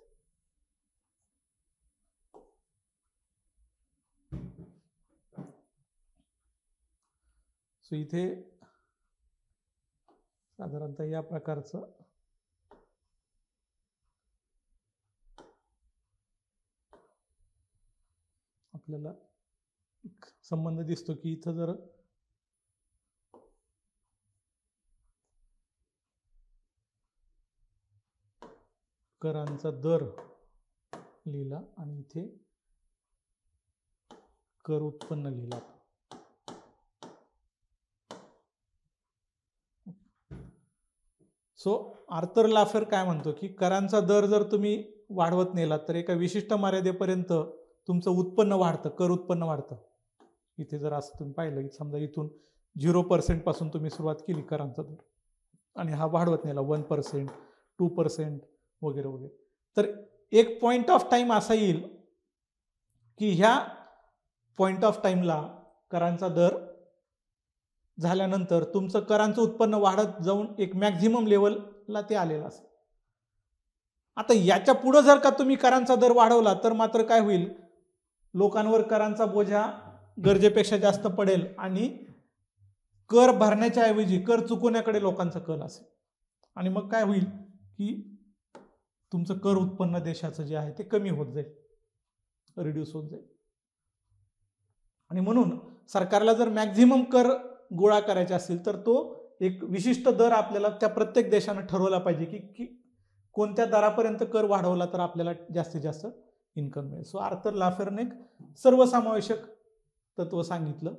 सो इथे साधारणतः या प्रकारचं आपल्याला एक संबंध दिसतो की इथं जर करांचा दर लिहिला आणि इथे कर उत्पन्न लिहिला. सो आर्थर लाफेर काय म्हणतो की करांचा दर जर तुम्ही वाढवत नेलात तर एका विशिष्ट मर्यादेपर्यंत तुमचं उत्पन्न वाढतं, कर उत्पन्न वाढतं. इथे जर असं तुम्ही पाहिलं की समजा इथून 0% पासून तुम्ही सुरुवात केली करांचा दर आणि हा वाढवत नेला 1%, 2% वगैरे वगैरे, तर एक पॉइंट ऑफ टाइम असा येईल की ह्या पॉइंट ऑफ टाइमला करांचा दर झाल्यानंतर तुमचं करांचं उत्पन्न वाढत जाऊन एक मॅक्झिमम लेवलला ते आलेलं असेल. आता याच्या पुढे जर का तुम्ही करांचा दर वाढवला तर मात्र काय होईल, लोकांवर करांचा बोजा गरजेपेक्षा जास्त पडेल आणि कर भरण्याच्या ऐवजी कर चुकवण्याकडे लोकांचा कल असेल आणि मग काय होईल की तुमचं कर उत्पन्न देशाचं जे आहे ते कमी होत जाईल, रिड्यूस होत जाईल. आणि म्हणून सरकारला जर मॅक्झिमम कर गोळा करायचे असेल तर तो एक विशिष्ट दर आपल्याला त्या प्रत्येक देशानं ठरवला पाहिजे की कोणत्या दरापर्यंत कर वाढवला तर आपल्याला जास्तीत जास्त इन्कम मिळेल. सो आर्थर लाफेरने एक सर्वसमावेशक तत्व सांगितलं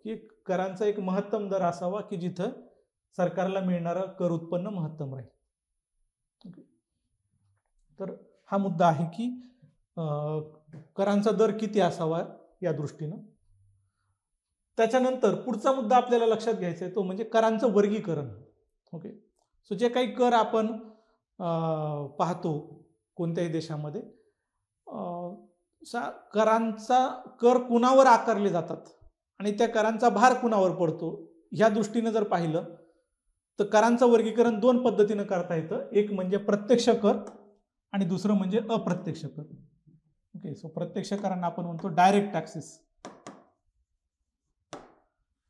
की करांचा एक महत्तम दर असावा की जिथं सरकारला मिळणारं कर उत्पन्न महत्तम राहील. तर हा मुद्दा आहे की करांचा दर किती असावा या दृष्टीनं. त्याच्यानंतर पुढचा मुद्दा आपल्याला लक्षात घ्यायचा आहे तो म्हणजे करांचं वर्गीकरण. ओके, सो जे काही कर आपण पाहतो कोणत्याही देशामध्ये, करांचा कर कुणावर आकारले जातात आणि त्या करांचा भार कुणावर पडतो ह्या दृष्टीने जर पाहिलं तर करांचं वर्गीकरण दोन पद्धतीनं करता येतं. एक म्हणजे प्रत्यक्ष कर आणि दुसरं म्हणजे अप्रत्यक्ष कर. ओके, सो प्रत्यक्ष करांना आपण म्हणतो डायरेक्ट टॅक्सेस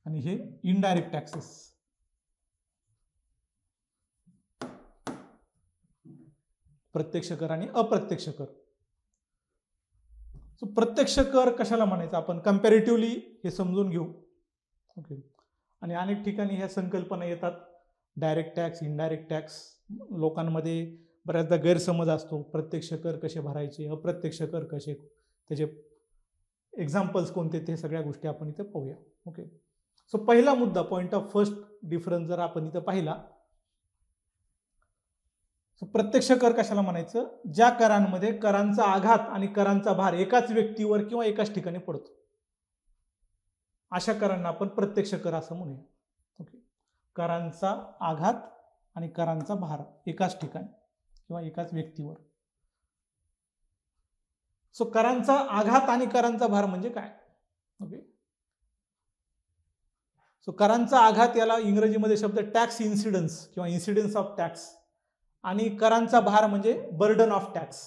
आणि हे इनडायरेक्ट टॅक्सेस. प्रत्यक्ष कर आणि अप्रत्यक्ष कर. सो प्रत्यक्ष कर कशाला म्हणायचं आपण कंपॅरेटिव्हली हे समजून घेऊ. ओके, आणि अनेक ठिकाणी ह्या संकल्पना येतात, डायरेक्ट टॅक्स, इनडायरेक्ट टॅक्स. लोकांमध्ये बऱ्याचदा गैरसमज असतो, प्रत्यक्ष कर कसे भरायचे, अप्रत्यक्ष कर कसे, त्याचे एक्झाम्पल्स कोणते, ते सगळ्या गोष्टी आपण इथे पाहूया. ओके, सो पहिला मुद्दा, पॉइंट ऑफ फर्स्ट डिफरन्स जर आपण इथं पाहिला, सो प्रत्यक्ष कर कशाला म्हणायचं, ज्या करांमध्ये करांचा आघात आणि करांचा भार एकाच व्यक्तीवर किंवा एकाच ठिकाणी पडतो अशा करांना आपण प्रत्यक्ष कर असं म्हणूया. ओके, करांचा आघात आणि करांचा भार एकाच ठिकाणी किंवा एकाच व्यक्तीवर. सो करांचा आघात आणि करांचा भार म्हणजे काय. ओके, सो करांचा आघात याला इंग्रजीमध्ये शब्द टॅक्स इन्सिडन्स किंवा इन्सिडन्स ऑफ टॅक्स आणि करांचा भार म्हणजे बर्डन ऑफ टॅक्स.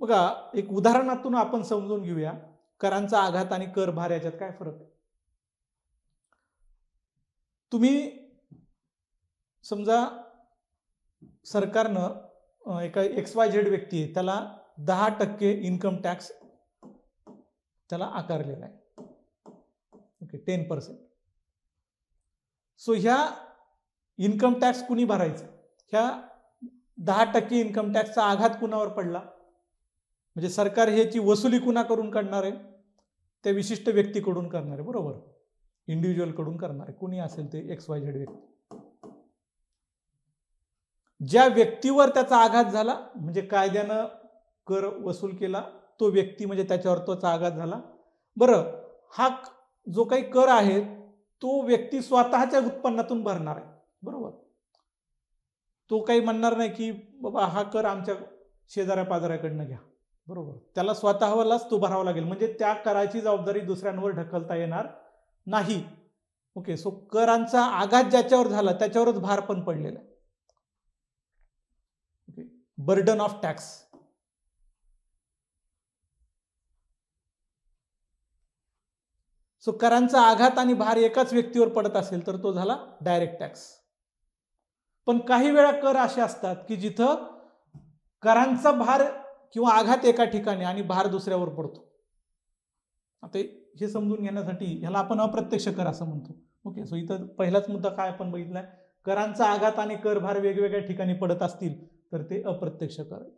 बघा, एक उदाहरणातून आपण समजून घेऊया करांचा आघात आणि कर भार याच्यात काय फरक आहे. तुम्ही समजा सरकारनं एका XYZ व्यक्ती आहे त्याला 10% इन्कम टॅक्स त्याला आकारलेला आहे. ओके, 10%. सो ह्या इन्कम टॅक्स कुणी भरायचं, ह्या 10% इन्कम टॅक्सचा आघात कुणावर पडला, म्हणजे सरकार ह्याची वसुली कुणाकडून करणार आहे, त्या विशिष्ट व्यक्तीकडून करणार आहे, बरोबर, इंडिव्हिज्युअल कडून करणार आहे, कुणी असेल ते XYZ व्यक्ती. ज्या व्यक्तीवर त्याचा आघात झाला म्हणजे कायद्यानं कर वसूल केला तो व्यक्ती, म्हणजे त्याच्यावर तोचा आघात झाला. बरं, हा जो काही कर आहे तो व्यक्ती स्वतःच्या उत्पन्नातून भरणार आहे, बरोबर. तो काही म्हणणार नाही की बाबा हा कर आमच्या शेजाऱ्या पाजाऱ्याकडनं घ्या, बरोबर. त्याला स्वतःलाच तो भरावा लागेल, म्हणजे त्या कराची जबाबदारी दुसऱ्यांवर ढकलता येणार नाही. ओके, सो करांचा आघात ज्याच्यावर झाला त्याच्यावरच भार पण पडलेला आहे. Burden of tax. सो करांचा आघात आणि भार एकाच व्यक्तीवर पडत असेल तर तो झाला डायरेक्ट टॅक्स. पण काही वेळा कर असे असतात की जिथं करांचा भार किंवा आघात एका ठिकाणी आणि भार दुसऱ्यावर पडतो. आता हे समजून घेण्यासाठी ह्याला आपण अप्रत्यक्ष कर असं म्हणतो. ओके, सो इथं पहिलाच मुद्दा काय आपण बघितलाय, करांचा आघात आणि कर भार वेगवेगळ्या ठिकाणी पडत असतील तर ते अप्रत्यक्ष कर आहेत.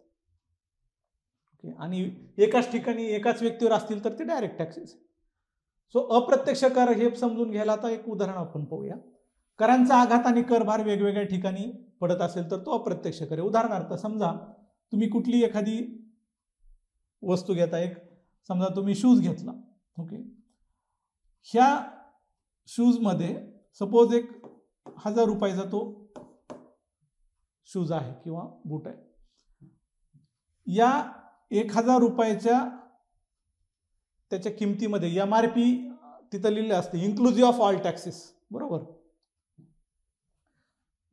ओके, आणि एकाच ठिकाणी एकाच व्यक्तीवर असतील तर ते डायरेक्ट टॅक्सेस. सो अप्रत्यक्ष कर हे समजून घ्यायला आता एक उदाहरण आपण पाहूया. करांचा आघात आणि करभार वेगवेगळ्या ठिकाणी पडत असेल तर तो अप्रत्यक्ष कर. उदाहरणार्थ समजा तुम्ही कुठली एखादी वस्तू घेता, एक समजा तुम्ही शूज घेतला. ओके, ह्या शूजमध्ये सपोज एक 1000 रुपयाचा तो शूज आहे किंवा बूट आहे. या 1000 रुपयाच्या त्याच्या किमतीमध्ये MRP तिथं लिहिलं असते इन्क्लुझिव्ह ऑफ ऑल टॅक्सेस, बरोबर.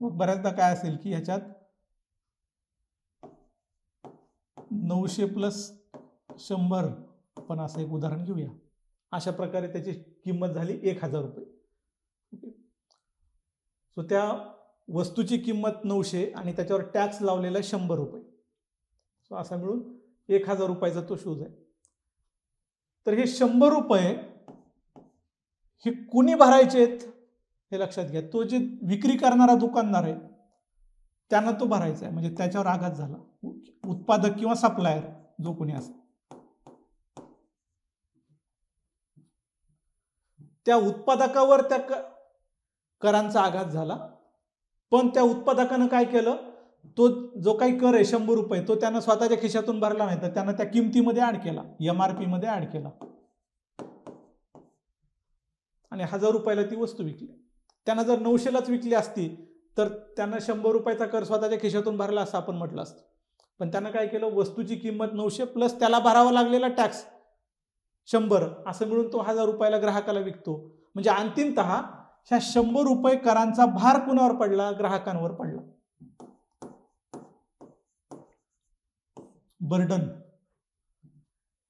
मग बऱ्याचदा काय असेल की ह्याच्यात 900 प्लस 100 पण असं एक उदाहरण घेऊया. अशा प्रकारे त्याची किंमत झाली 1000 रुपये. सो त्या वस्तूची किंमत 900 आणि त्याच्यावर टॅक्स लावलेला 100 रुपये. सो असा मिळून 1000 रुपयाचा तो शूज आहे. तर हे 100 रुपये हे कुणी भरायचे आहेत हे लक्षात घ्या. तो जे विक्री करणारा दुकानदार आहे त्यानं तो भरायचा आहे, म्हणजे त्याच्यावर आघात झाला. उत्पादक किंवा सप्लायर जो कोणी असेल त्या उत्पादकावर त्या करांचा आघात झाला. पण त्या उत्पादकानं काय केलं, तो जो काही कर आहे 100 रुपये तो त्यानं स्वतःच्या खिशातून भरला नाही तर त्यानं त्या किमतीमध्ये ऍड केला, MRP मध्ये ऍड केला आणि 1000 रुपयाला ती वस्तू विकली. त्यानं जर 900लाच विकली असती तर त्यानं 100 रुपयाचा कर स्वतःच्या खिशातून भरला असं आपण म्हटलं असतं. पण त्यानं काय केलं, वस्तूची किंमत 900 प्लस त्याला भरावा लागलेला टॅक्स 100 असं मिळून तो 1000 रुपयाला ग्राहकाला विकतो. म्हणजे अंतिमतः ह्या 100 रुपये करांचा भार कुणावर पडला, ग्राहकांवर पडला. बर्डन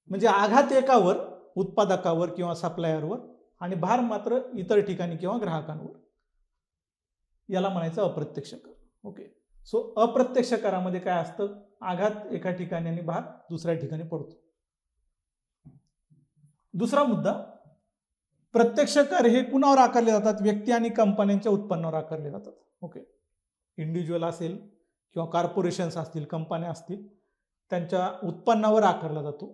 म्हणजे आघात एकावर, उत्पादकावर किंवा सप्लायरवर, आणि भार मात्र इतर ठिकाणी किंवा ग्राहकांवर. याला म्हणायचं अप्रत्यक्ष कर. ओके, सो अप्रत्यक्ष करामध्ये काय असतं, आघात एका ठिकाणी आणि भार दुसऱ्या ठिकाणी पडतो. दुसरा मुद्दा, प्रत्यक्ष कर हे कुणावर आकारले जातात, व्यक्ती आणि कंपन्यांच्या उत्पन्नावर आकारले जातात. ओके, इंडिव्हिज्युअल असेल किंवा कॉर्पोरेशन्स असतील, कंपन्या असतील, त्यांच्या उत्पन्नावर आकारला जातो.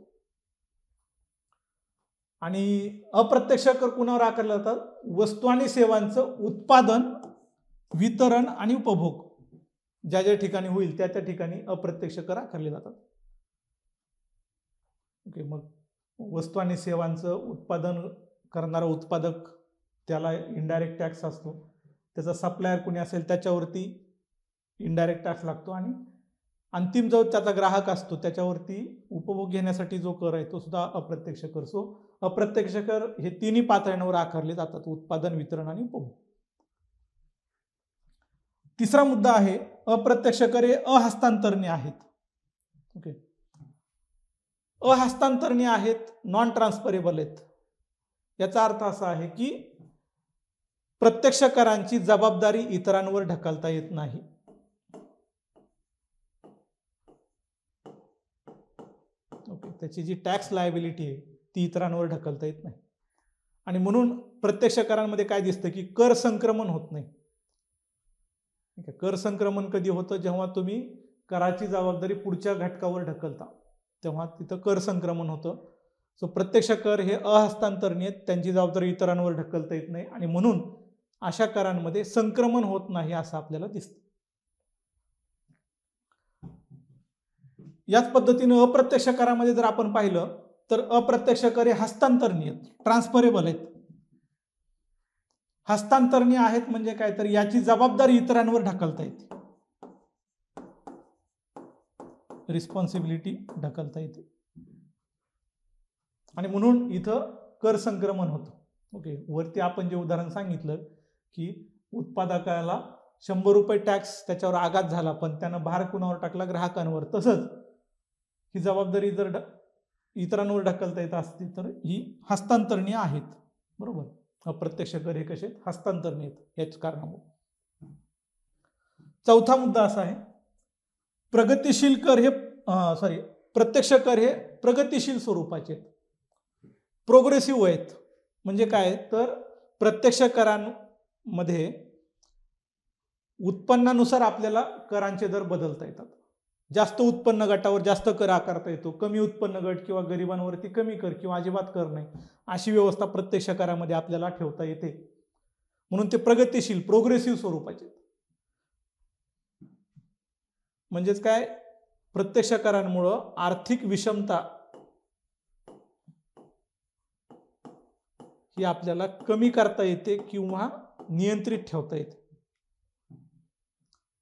आणि अप्रत्यक्ष कर कुणावर आकारले जातात, वस्तू आणि सेवांचं उत्पादन, वितरण आणि उपभोग ज्या ज्या ठिकाणी होईल त्या त्या ठिकाणी अप्रत्यक्ष कर आकारले जातात. ओके, मग वस्तू आणि सेवांचं उत्पादन करणारा उत्पादक त्याला इनडायरेक्ट टॅक्स असतो, त्याचा सप्लायर कोणी असेल त्याच्यावरती इनडायरेक्ट टॅक्स लागतो, आणि अंतिम जो त्याचा ग्राहक असतो त्याच्यावरती उपभोग घेण्यासाठी जो कर आहे तो सुद्धा अप्रत्यक्ष कर. सो अप्रत्यक्ष कर हे तिन्ही पातळ्यांवर आकारले जातात, उत्पादन, वितरण आणि उपभोग. तिसरा मुद्दा आहे, अप्रत्यक्ष कर हे अहस्तांतरणीय आहेत. ओके, अहस्तांतरणीय आहेत, नॉन ट्रान्सफरेबल आहेत. याचा अर्थ असा आहे की प्रत्यक्ष करांची जबाबदारी इतरांवर ढकलता येत नाही. ओके, त्याची जी टॅक्स लायबिलिटी आहे ती इतरांवर ढकलता येत नाही. आणि म्हणून प्रत्यक्ष करांमध्ये काय दिसतं की कर संक्रमण होत नाही. कर संक्रमण कधी होतं, जेव्हा तुम्ही कराची जबाबदारी पुढच्या घटकावर ढकलता, तेव्हा तिथं कर संक्रमण होतं. सो प्रत्यक्ष कर हे अहस्तांतरणीय आहेत, त्यांची जबाबदारी इतरांवर ढकलता येत नाही आणि म्हणून अशा करांमध्ये संक्रमण होत नाही असं आपल्याला दिसतं. याच पद्धतीने अप्रत्यक्ष करामध्ये जर आपण पाहिलं तर अप्रत्यक्ष कर हे हस्तांतरणीय आहेत, ट्रान्सफरेबल आहेत. हस्तांतरणीय आहेत म्हणजे काय, तर याची जबाबदारी इतरांवर ढकलता येते, रिस्पॉन्सिबिलिटी ढकलता येते आणि म्हणून इथं कर संक्रमण होतं. ओके, वरती आपण जे उदाहरण सांगितलं की उत्पादकाला 100 रुपये टॅक्स त्याच्यावर आघात झाला पण त्यानं भार कुणावर टाकला, ग्राहकांवर. तसंच ही जबाबदारी जर इतरांवर ढकलता येत असते तर ही हस्तांतरणीय आहेत. बरोबर, अप्रत्यक्ष कर हे कसे हस्तांतरणीय आहेत याच कारणामुळे. चौथा मुद्दा असा आहे, प्रगतिशील कर हे प्रत्यक्ष कर हे प्रगतिशील स्वरूपाचे आहेत, प्रोग्रेसिव्ह आहेत. म्हणजे काय, तर प्रत्यक्ष करांमध्ये उत्पन्नानुसार आपल्याला करांचे दर बदलता येतात. जास्त उत्पन्न गटावर जास्त कर आकारता येतो, कमी उत्पन्न गट किंवा गरिबांवरती कमी कर किंवा अजिबात कर नाही, अशी व्यवस्था प्रत्यक्ष करामध्ये आपल्याला ठेवता येते. म्हणून ते प्रगतिशील प्रोग्रेसिव्ह स्वरूपाचे. म्हणजेच काय, प्रत्यक्ष करांमुळं आर्थिक विषमता ही आपल्याला कमी करता येते किंवा नियंत्रित ठेवता येते.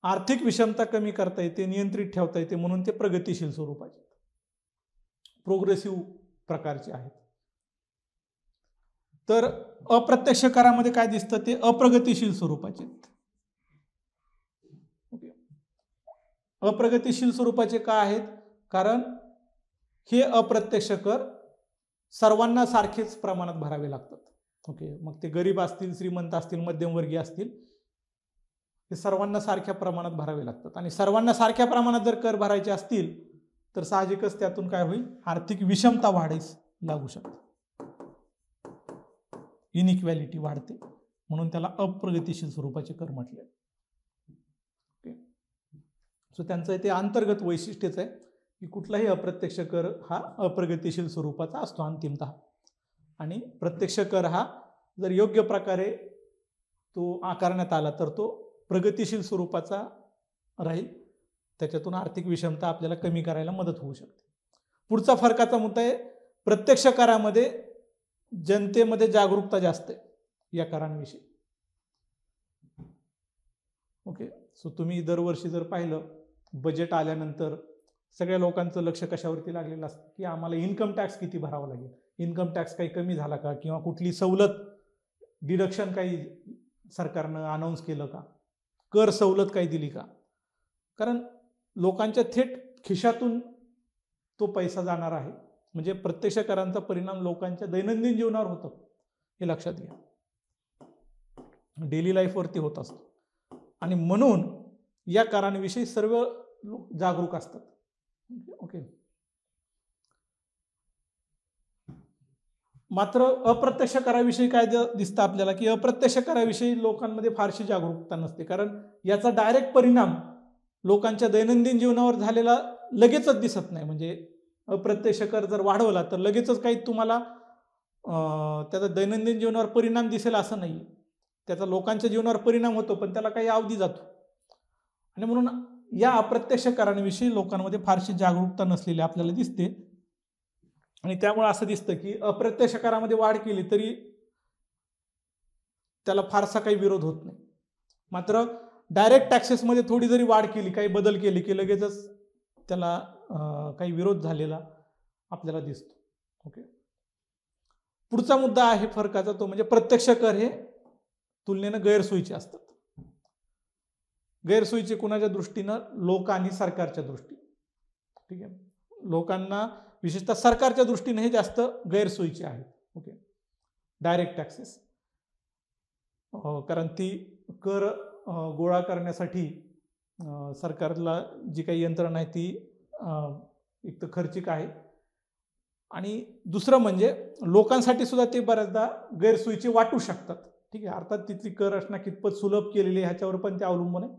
आर्थिक विषमता कमी करता येते, नियंत्रित ठेवता येते, म्हणून ते प्रगतिशील स्वरूपाचे प्रोग्रेसिव्ह प्रकारचे आहेत. तर अप्रत्यक्ष करामध्ये काय दिसतं, ते अप्रगतिशील स्वरूपाचे आहेत. अप्रगतिशील स्वरूपाचे का आहेत, कारण हे अप्रत्यक्ष कर सर्वांना सारखेच प्रमाणात भरावे लागतात. ओके, मग ते गरीब असतील, श्रीमंत असतील, मध्यमवर्गीय असतील, हे सर्वांना सारख्या प्रमाणात भरावे लागतात. आणि सर्वांना सारख्या प्रमाणात जर कर भरायचे असतील तर साहजिकच त्यातून काय होईल, आर्थिक विषमता वाढीस लागू शकते, इनइक्वॅलिटी वाढते, म्हणून त्याला अप्रगतिशील स्वरूपाचे कर म्हटले. ओके, सो त्यांचं ते अंतर्गत वैशिष्ट्यच आहे की कुठलाही अप्रत्यक्ष कर हा अप्रगतिशील स्वरूपाचा असतो अंतिमतः, आणि प्रत्यक्ष कर हा जर योग्य प्रकारे तो आकारण्यात आला तर तो प्रगतिशील स्वरूपाचा राहील, त्याच्यातून आर्थिक विषमता आपल्याला कमी करायला मदत होऊ शकते. पुढचा फरकाचा मुद्दा आहे, प्रत्यक्ष करामध्ये जनतेमध्ये जागरूकता जास्त आहे या करांविषयी. ओके, सो तुम्ही दरवर्षी जर पाहिलं बजेट आल्यानंतर सगळ्या लोकांचं लक्ष कशावरती लागलेलं असतं की आम्हाला इन्कम टॅक्स किती भरावा लागेल, इन्कम टॅक्स काही कमी झाला का, किंवा कुठली सवलत डिडक्शन काही सरकारनं अनाऊन्स केलं का, कर सवलत काही दिली का. कारण लोकांच्या थेट खिशातून तो पैसा जाणार आहे, म्हणजे प्रत्यक्ष करांचा परिणाम लोकांच्या दैनंदिन जीवनावर होतो, हे लक्षात घ्या, डेली लाईफवरती होत असतो. आणि म्हणून या करांविषयी सर्व लोक जागरूक असतात. ओके, मात्र अप्रत्यक्ष कराविषयी काय दिसतं आपल्याला की अप्रत्यक्ष कराविषयी लोकांमध्ये फारशी जागरूकता नसते, कारण याचा डायरेक्ट परिणाम लोकांच्या दैनंदिन जीवनावर झालेला लगेचच दिसत नाही. म्हणजे अप्रत्यक्ष कर जर वाढवला तर लगेचच काही तुम्हाला त्याचा दैनंदिन जीवनावर परिणाम दिसेल असं नाही, त्याचा लोकांच्या जीवनावर परिणाम होतो पण त्याला काही अवधी जातो. आणि म्हणून या अप्रत्यक्ष करांविषयी लोकांमध्ये फारशी जागरूकता नसलेली आपल्याला दिसते, आणि त्यामुळे असं दिसतं की अप्रत्यक्ष करामध्ये वाढ केली तरी त्याला फारसा काही विरोध होत नाही. मात्र डायरेक्ट टॅक्सेसमध्ये थोडी जरी वाढ केली, काही बदल केले की लगेचच त्याला काही विरोध झालेला आपल्याला दिसतो. ओके, पुढचा मुद्दा आहे फरकाचा, तो म्हणजे प्रत्यक्ष कर हे तुलनेनं गैरसोयीचे असतात. गैरसोयीचे कुणाच्या दृष्टीनं, लोक आणि सरकारच्या दृष्टीने. ठीक आहे, लोकांना विशेषतः सरकारच्या दृष्टीने हे जास्त गैरसोयीचे आहेत. ओके, डायरेक्ट टॅक्सेस, कारण ती कर गोळा करण्यासाठी सरकारला जी काही यंत्रणा आहे ती एक तर खर्चिक आहे, आणि दुसरं म्हणजे लोकांसाठी सुद्धा ते बऱ्याचदा गैरसोयीचे वाटू शकतात. ठीक आहे, अर्थात तिथली कर रचना कितपत सुलभ केलेली आहे ह्याच्यावर पण ते अवलंबून आहे.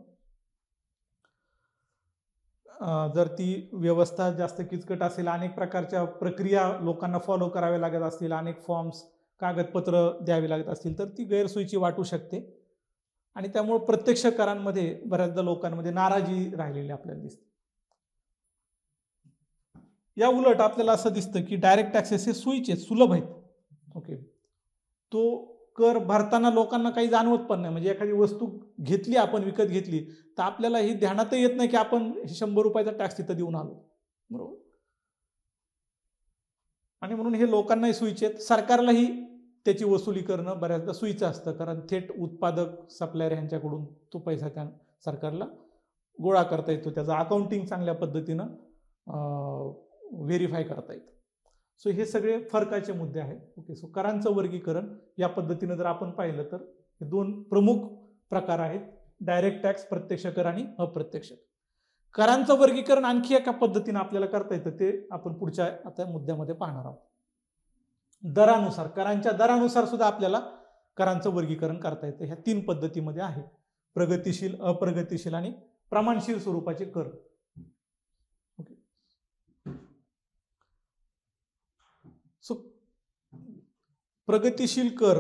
जर ती व्यवस्था जास्त किचकट असेल, अनेक प्रकारच्या प्रक्रिया लोकांना फॉलो कराव्या लागत असतील, अनेक फॉर्म्स कागदपत्र द्यावी लागत असतील, तर ती गैरसोयीची वाटू शकते आणि त्यामुळे प्रत्यक्ष करांमध्ये बऱ्याचदा लोकांमध्ये नाराजी राहिलेली आपल्याला दिसते. या उलट आपल्याला असं दिसतं की डायरेक्ट टॅक्सेस हे सोयीचे सुलभ आहेत. ओके, तो कर भरताना लोकांना काही जाणवत पण नाही. म्हणजे एखादी वस्तू घेतली, आपण विकत घेतली, तर आपल्याला ही ध्यानात येत नाही की आपण 100 रुपयाचा टॅक्स तिथं देऊन आलो, बरोबर. आणि म्हणून हे लोकांनाही सोयीचे आहेत, सरकारलाही त्याची वसुली करणं बऱ्याचदा सोयीचं असतं, कारण थेट उत्पादक सप्लायर यांच्याकडून तो पैसा त्या सरकारला गोळा करता येतो, त्याचं अकाउंटिंग चांगल्या पद्धतीनं व्हेरीफाय करता येतं. सो हे सगळे फरकाचे मुद्दे आहेत. ओके, सो करांचं वर्गीकरण या पद्धतीनं जर आपण पाहिलं तर हे दोन प्रमुख प्रकार आहेत, डायरेक्ट टॅक्स प्रत्यक्ष कर आणि अप्रत्यक्ष. करांचं वर्गीकरण आणखी एका पद्धतीनं आपल्याला करता येतं, ते आपण पुढच्या आता मुद्द्यामध्ये पाहणार आहोत. दरानुसार, करांच्या दरानुसार सुद्धा आपल्याला करांचं वर्गीकरण करता येतं. ह्या 3 पद्धतीमध्ये आहे, प्रगतिशील, अप्रगतिशील आणि प्रमाणशील स्वरूपाचे कर. ओके, सो प्रगतिशील कर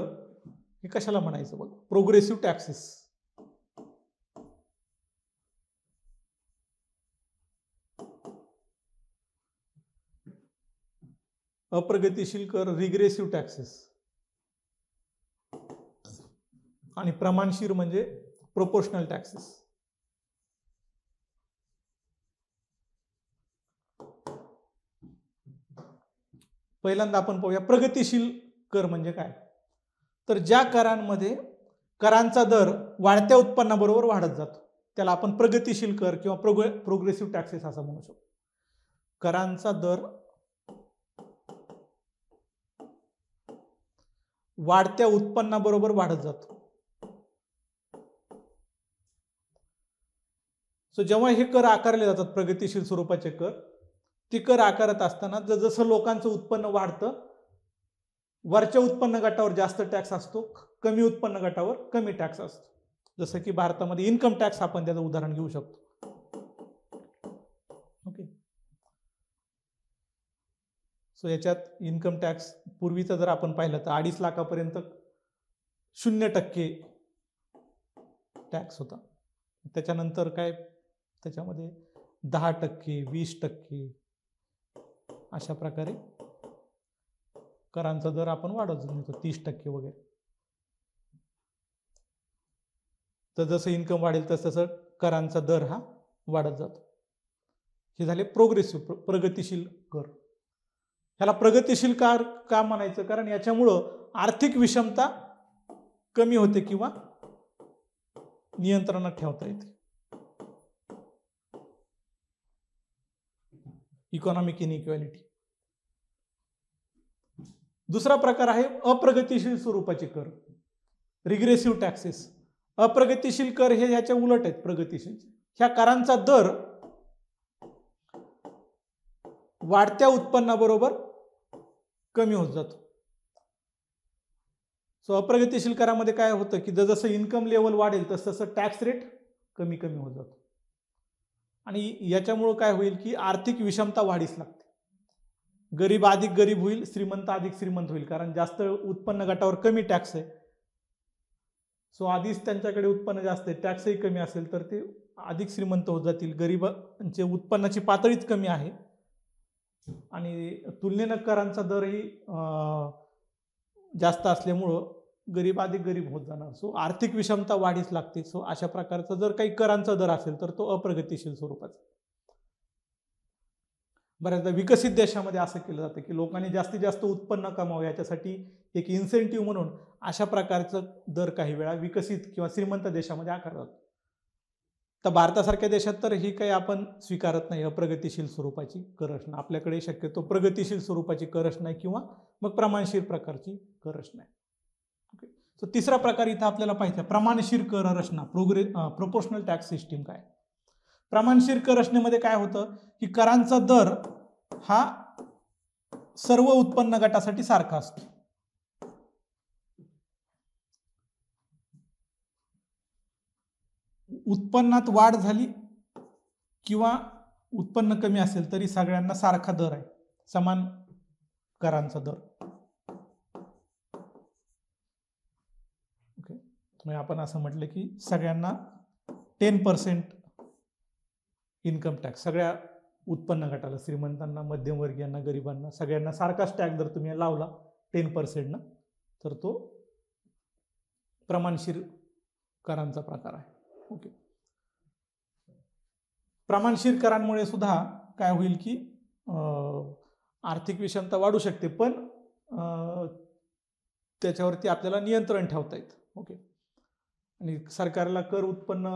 हे कशाला म्हणायचं बघ, प्रोग्रेसिव्ह टॅक्सेस. अप्रगतिशील कर रिग्रेसिव्ह टॅक्सेस आणि प्रमाणशील म्हणजे प्रोपोर्शनल टॅक्सेस. पहिल्यांदा आपण पाहूया प्रगतिशील कर म्हणजे काय. तर ज्या करांमध्ये करांचा दर वाढत्या उत्पन्नाबरोबर वाढत जातो त्याला आपण प्रगतिशील कर किंवा प्रोग्रेसिव्ह टॅक्सेस असं म्हणू शकतो. करांचा दर वाढत्या उत्पन्नाबरोबर वाढत जातो. सो जेव्हा हे कर आकारले जातात प्रगतिशील स्वरूपाचे कर, ते कर आकारत असताना जसं लोकांचं उत्पन्न वाढतं, वरच्या उत्पन्न गटावर जास्त टॅक्स असतो, कमी उत्पन्न गटावर कमी टॅक्स असतो. जसं की भारतामध्ये इन्कम टॅक्स आपण त्याचं उदाहरण घेऊ शकतो. ओके, सो याच्यात इन्कम टॅक्स पूर्वीचं जर आपण पाहिलं तर 2.5 लाखापर्यंत 0% टॅक्स होता. त्याच्यानंतर काय, त्याच्यामध्ये 10%, 20% अशा प्रकारे करांचा दर आपण वाढवत नेतो, 30% वगैरे. तर जसं इन्कम वाढेल तसं करांचा दर हा वाढत जातो. हे झाले प्रोग्रेसिव्ह, प्रगतिशील कर. ह्याला प्रगतिशील कर का म्हणायचं, कारण याच्यामुळं आर्थिक विषमता कमी होते किंवा नियंत्रणात ठेवता येते. Economic inequality. दुसरा प्रकार आहे अप्रगतिशील स्वरूपाचे कर, रिग्रेसिव्ह टॅक्सेस. अप्रगतिशील कर हे याच्या उलट आहेत प्रगतिशील. ह्या करांचा दर वाढत्या उत्पन्नाबरोबर कमी होत जातो. सो अप्रगतिशील करामध्ये काय होतं की जसं इन्कम लेवल वाढेल तसं टॅक्स रेट कमी कमी होत जातो आणि याच्यामुळं काय होईल की आर्थिक विषमता वाढीस लागते. गरीब अधिक गरीब होईल, श्रीमंत अधिक श्रीमंत होईल, कारण जास्त उत्पन्न गटावर कमी टॅक्स आहे. सो आधीच त्यांच्याकडे उत्पन्न जास्त आहे, टॅक्सही कमी असेल तर ते अधिक श्रीमंत होत जातील. गरीबांचे उत्पन्नाची पातळीच कमी आहे आणि तुलनेनं करांचा दरही जास्त असल्यामुळं गरीब अधिक गरीब होत जाणार. सो आर्थिक विषमता वाढीस लागते. सो अशा प्रकारचा जर काही करांचा दर असेल तर तो अप्रगतिशील स्वरूपाचा. बऱ्याचदा विकसित देशामध्ये असं केलं जातं की लोकांनी जास्तीत जास्त उत्पन्न कमावं याच्यासाठी एक इन्सेंटिव्ह म्हणून अशा प्रकारचं दर काही वेळा विकसित किंवा श्रीमंत देशामध्ये आकारला जातो. तर भारतासारख्या देशात तर ही काही आपण स्वीकारत नाही अप्रगतिशील स्वरूपाची कर रचना. आपल्याकडे शक्यतो प्रगतिशील स्वरूपाची कर रचना आहे किंवा मग प्रमाणशील प्रकारची कर रचना आहे. ओके, सो तिसरा प्रकार इथं आपल्याला पाहिजे प्रमाणशील कर रचना, प्रोपोर्शनल टॅक्स सिस्टीम. काय प्रमाणशील कर रचनेमध्ये काय होतं की करांचा दर हा सर्व उत्पन्न गटासाठी सारखा असतो. उत्पन्नात वाढ झाली किंवा उत्पन्न कमी असेल तरी सगळ्यांना सारखा दर आहे, समान करांचा दर. ओके, म्हणजे आपण असं म्हटलं की सगळ्यांना 10% इन्कम टॅक्स, सगळ्या उत्पन्न गटाला, श्रीमंतांना, मध्यमवर्गीयांना, गरिबांना, सगळ्यांना सारखाच टॅक्स जर तुम्ही लावला 10% तर तो प्रमाणशीर करांचा प्रकार आहे. ओके, प्रमाणशीर करांमुळे सुद्धा काय होईल की आर्थिक विषमता वाढू शकते, पण त्याच्यावरती आपल्याला नियंत्रण ठेवता येतं. ओके, आणि सरकारला कर उत्पन्न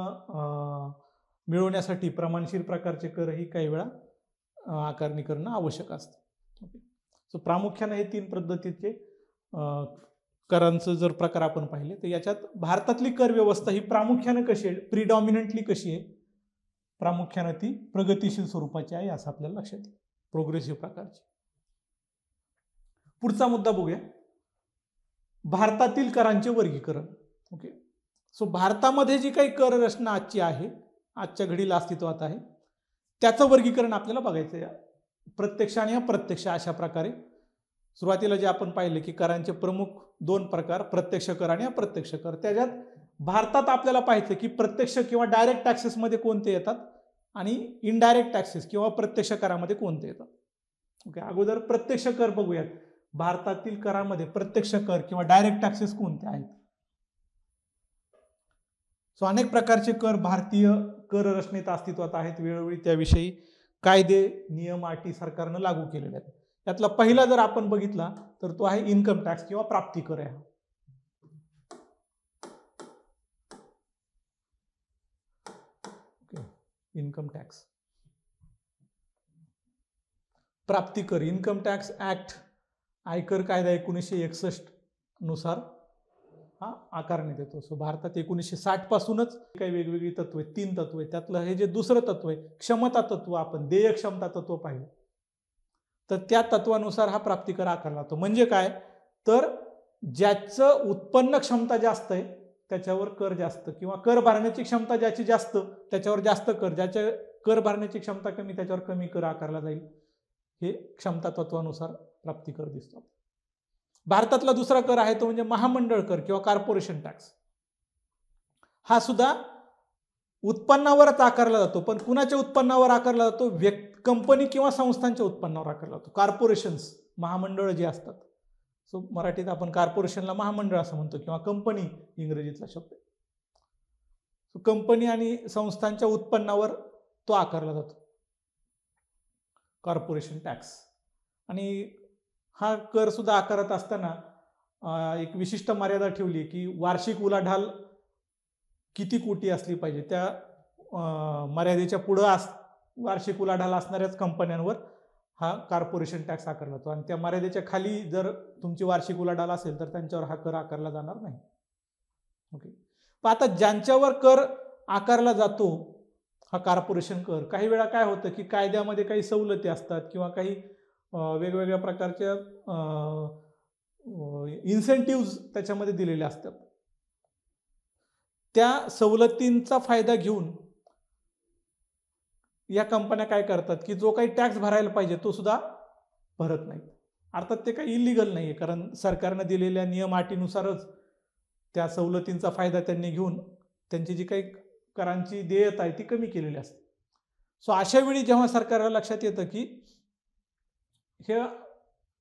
मिळवण्यासाठी प्रमाणशीर प्रकारचे करही काही वेळा आकारणी करणं आवश्यक असतं. ओके, सो प्रामुख्याने हे 3 पद्धतीचे करांचं जर प्रकार आपण पाहिले तर याच्यात भारतातली कर व्यवस्था ही प्रामुख्याने कशी आहे, प्रिडॉमिनंटली कशी आहे, प्रामुख्याने ती प्रगतिशील स्वरूपाची आहे असं आपल्याला लक्षात येईल, प्रोग्रेसिव्ह प्रकारची. पुढचा मुद्दा बघूया, भारतातील करांचे वर्गीकरण. ओके, सो भारतामध्ये जी काही कर रचना आजची आहे, आजच्या घडीला अस्तित्वात आहे, त्याचं वर्गीकरण आपल्याला बघायचं आहे, प्रत्यक्ष आणि अप्रत्यक्ष अशा प्रकारे. सुरुवातीला जे आपण पाहिले की करांचे प्रमुख 2 प्रकार, प्रत्यक्ष कर आणि अप्रत्यक्ष कर. त्याच्यात भारतात आपल्याला पाहायचं की प्रत्यक्ष किंवा डायरेक्ट टॅक्सेसमध्ये कोणते येतात आणि इनडायरेक्ट टॅक्सेस किंवा प्रत्यक्ष करामध्ये कोणते येतात. ओके, अगोदर प्रत्यक्ष कर बघूयात. भारतातील करामध्ये प्रत्यक्ष कर किंवा डायरेक्ट टॅक्सेस कोणते आहेत. सो अनेक प्रकारचे कर भारतीय कर रचनेत अस्तित्वात आहेत. वेळोवेळी त्याविषयी कायदे, नियम, अटी सरकारनं लागू केलेले आहेत. त्यातला पहिला जर आपण बघितला तर तो आहे इन्कम टॅक्स किंवा प्राप्ती कर आहे. इन्कम टॅक्स, प्राप्ती कर, इन्कम टॅक्स ऍक्ट, आयकर कायदा 1961 नुसार हा आकारण्यात येतो. सो भारतात 1960 पासूनच काही वेगवेगळी तत्व आहेत, 3 तत्व आहेत. त्यातलं हे जे दुसरं तत्व आहे क्षमता तत्व, आपण देय क्षमता तत्व पाहिलं तर त्या तत्वानुसार हा प्राप्ती कर आकारला जातो. म्हणजे काय, तर ज्याचं उत्पन्न क्षमता जास्त आहे त्याच्यावर कर जास्त, किंवा कर भरण्याची क्षमता ज्याची जास्त त्याच्यावर जास्त कर, ज्याच्या कर भरण्याची क्षमता कमी त्याच्यावर कमी कर आकारला जाईल. हे क्षमता तत्वानुसार प्राप्ती कर दिसतो. भारतातला दुसरा कर आहे तो म्हणजे महामंडळ कर किंवा कॉर्पोरेशन टॅक्स. हा सुद्धा उत्पन्नावरच आकारला जातो, पण कुणाच्या उत्पन्नावर आकारला जातो, कंपनी किंवा संस्थांच्या उत्पन्नावर आकारला जातो. कॉर्पोरेशन्स, महामंडळ जे असतात, सो मराठीत आपण कॉर्पोरेशनला महामंडळ असं म्हणतो किंवा कंपनी इंग्रजीतला शब्द आहे. सो कंपनी आणि संस्थांच्या उत्पन्नावर तो आकारला जातो कॉर्पोरेशन टॅक्स. आणि हा कर सुद्धा आकारत असताना एक विशिष्ट मर्यादा ठेवली की वार्षिक उलाढाल किती कोटी असली पाहिजे, त्या मर्यादेच्या पुढं वार्षिक उलाढाल असणाऱ्याच कंपन्यांवर हा कॉर्पोरेशन टॅक्स आकारला जातो. आणि त्या मर्यादेच्या खाली जर तुमची वार्षिक उलाढाल असेल तर त्यांच्यावर हा कर आकारला जाणार नाही. ओके, पण आता ज्यांच्यावर कर आकारला जातो हा कॉर्पोरेशन कर, काही वेळा काय होतं की कायद्यामध्ये काही सवलती असतात किंवा काही वेगवेगळ्या प्रकारच्या इन्सेंटिव्ह त्याच्यामध्ये दिलेले असतात. त्या सवलतींचा फायदा घेऊन या कंपन्या काय करतात की जो काही टॅक्स भरायला पाहिजे तो सुद्धा भरत नाही. अर्थात ते काही इलिगल नाही आहे, कारण सरकारने दिलेल्या नियम अटीनुसारच त्या सवलतींचा फायदा त्यांनी घेऊन त्यांची जी काही करांची देयता आहे ती कमी केलेली असते. सो अशा वेळी जेव्हा सरकारला लक्षात येतं की ह्या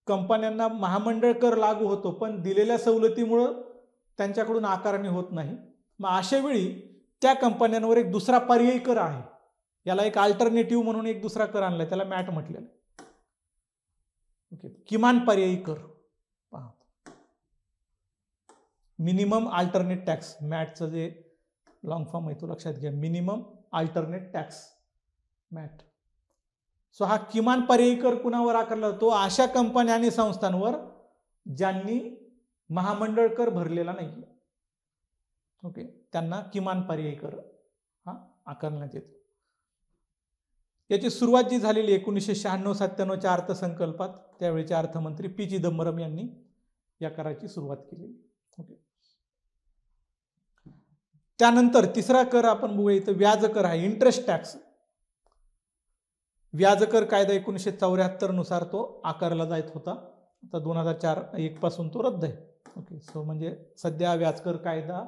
कंपन्यांना महामंडळ कर लागू होतो पण दिलेल्या सवलतीमुळं त्यांच्याकडून आकारणी होत नाही, मग अशा वेळी त्या कंपन्यांवर एक दुसरा पर्यायी कर आहे, याला एक अल्टरनेटिव्ह म्हणून एक दुसरा कर आणलाय, त्याला मॅट म्हटलेलं. ओके, किमान पर्यायी कर, पहा मिनिमम अल्टरनेट टॅक्स, मॅटचं जे लॉंग फॉर्म आहे तो लक्षात घ्या, minimum alternate tax, MAT. So हा किमान पर्यायी कर कुणावर आकारला जातो, अशा कंपन्या आणि संस्थांवर ज्यांनी महामंडळ कर भरलेला नाही. ओके, त्यांना किमान पर्यायी कर हा आकारण्यात येतो. याची सुरुवात जी झालेली 1996-97च्या अर्थसंकल्पात त्यावेळेचे अर्थमंत्री पी चिदंबरम यांनी या कराची सुरुवात केली. ओके, त्यानंतर तिसरा कर आपण बघूया इथं व्याज कर आहे, इंटरेस्ट टॅक्स. व्याजकर कायदा 1974 नुसार तो आकारला जात होता. आता 2004-1 पासून तो रद्द आहे. ओके, सो म्हणजे सध्या व्याजकर कायदा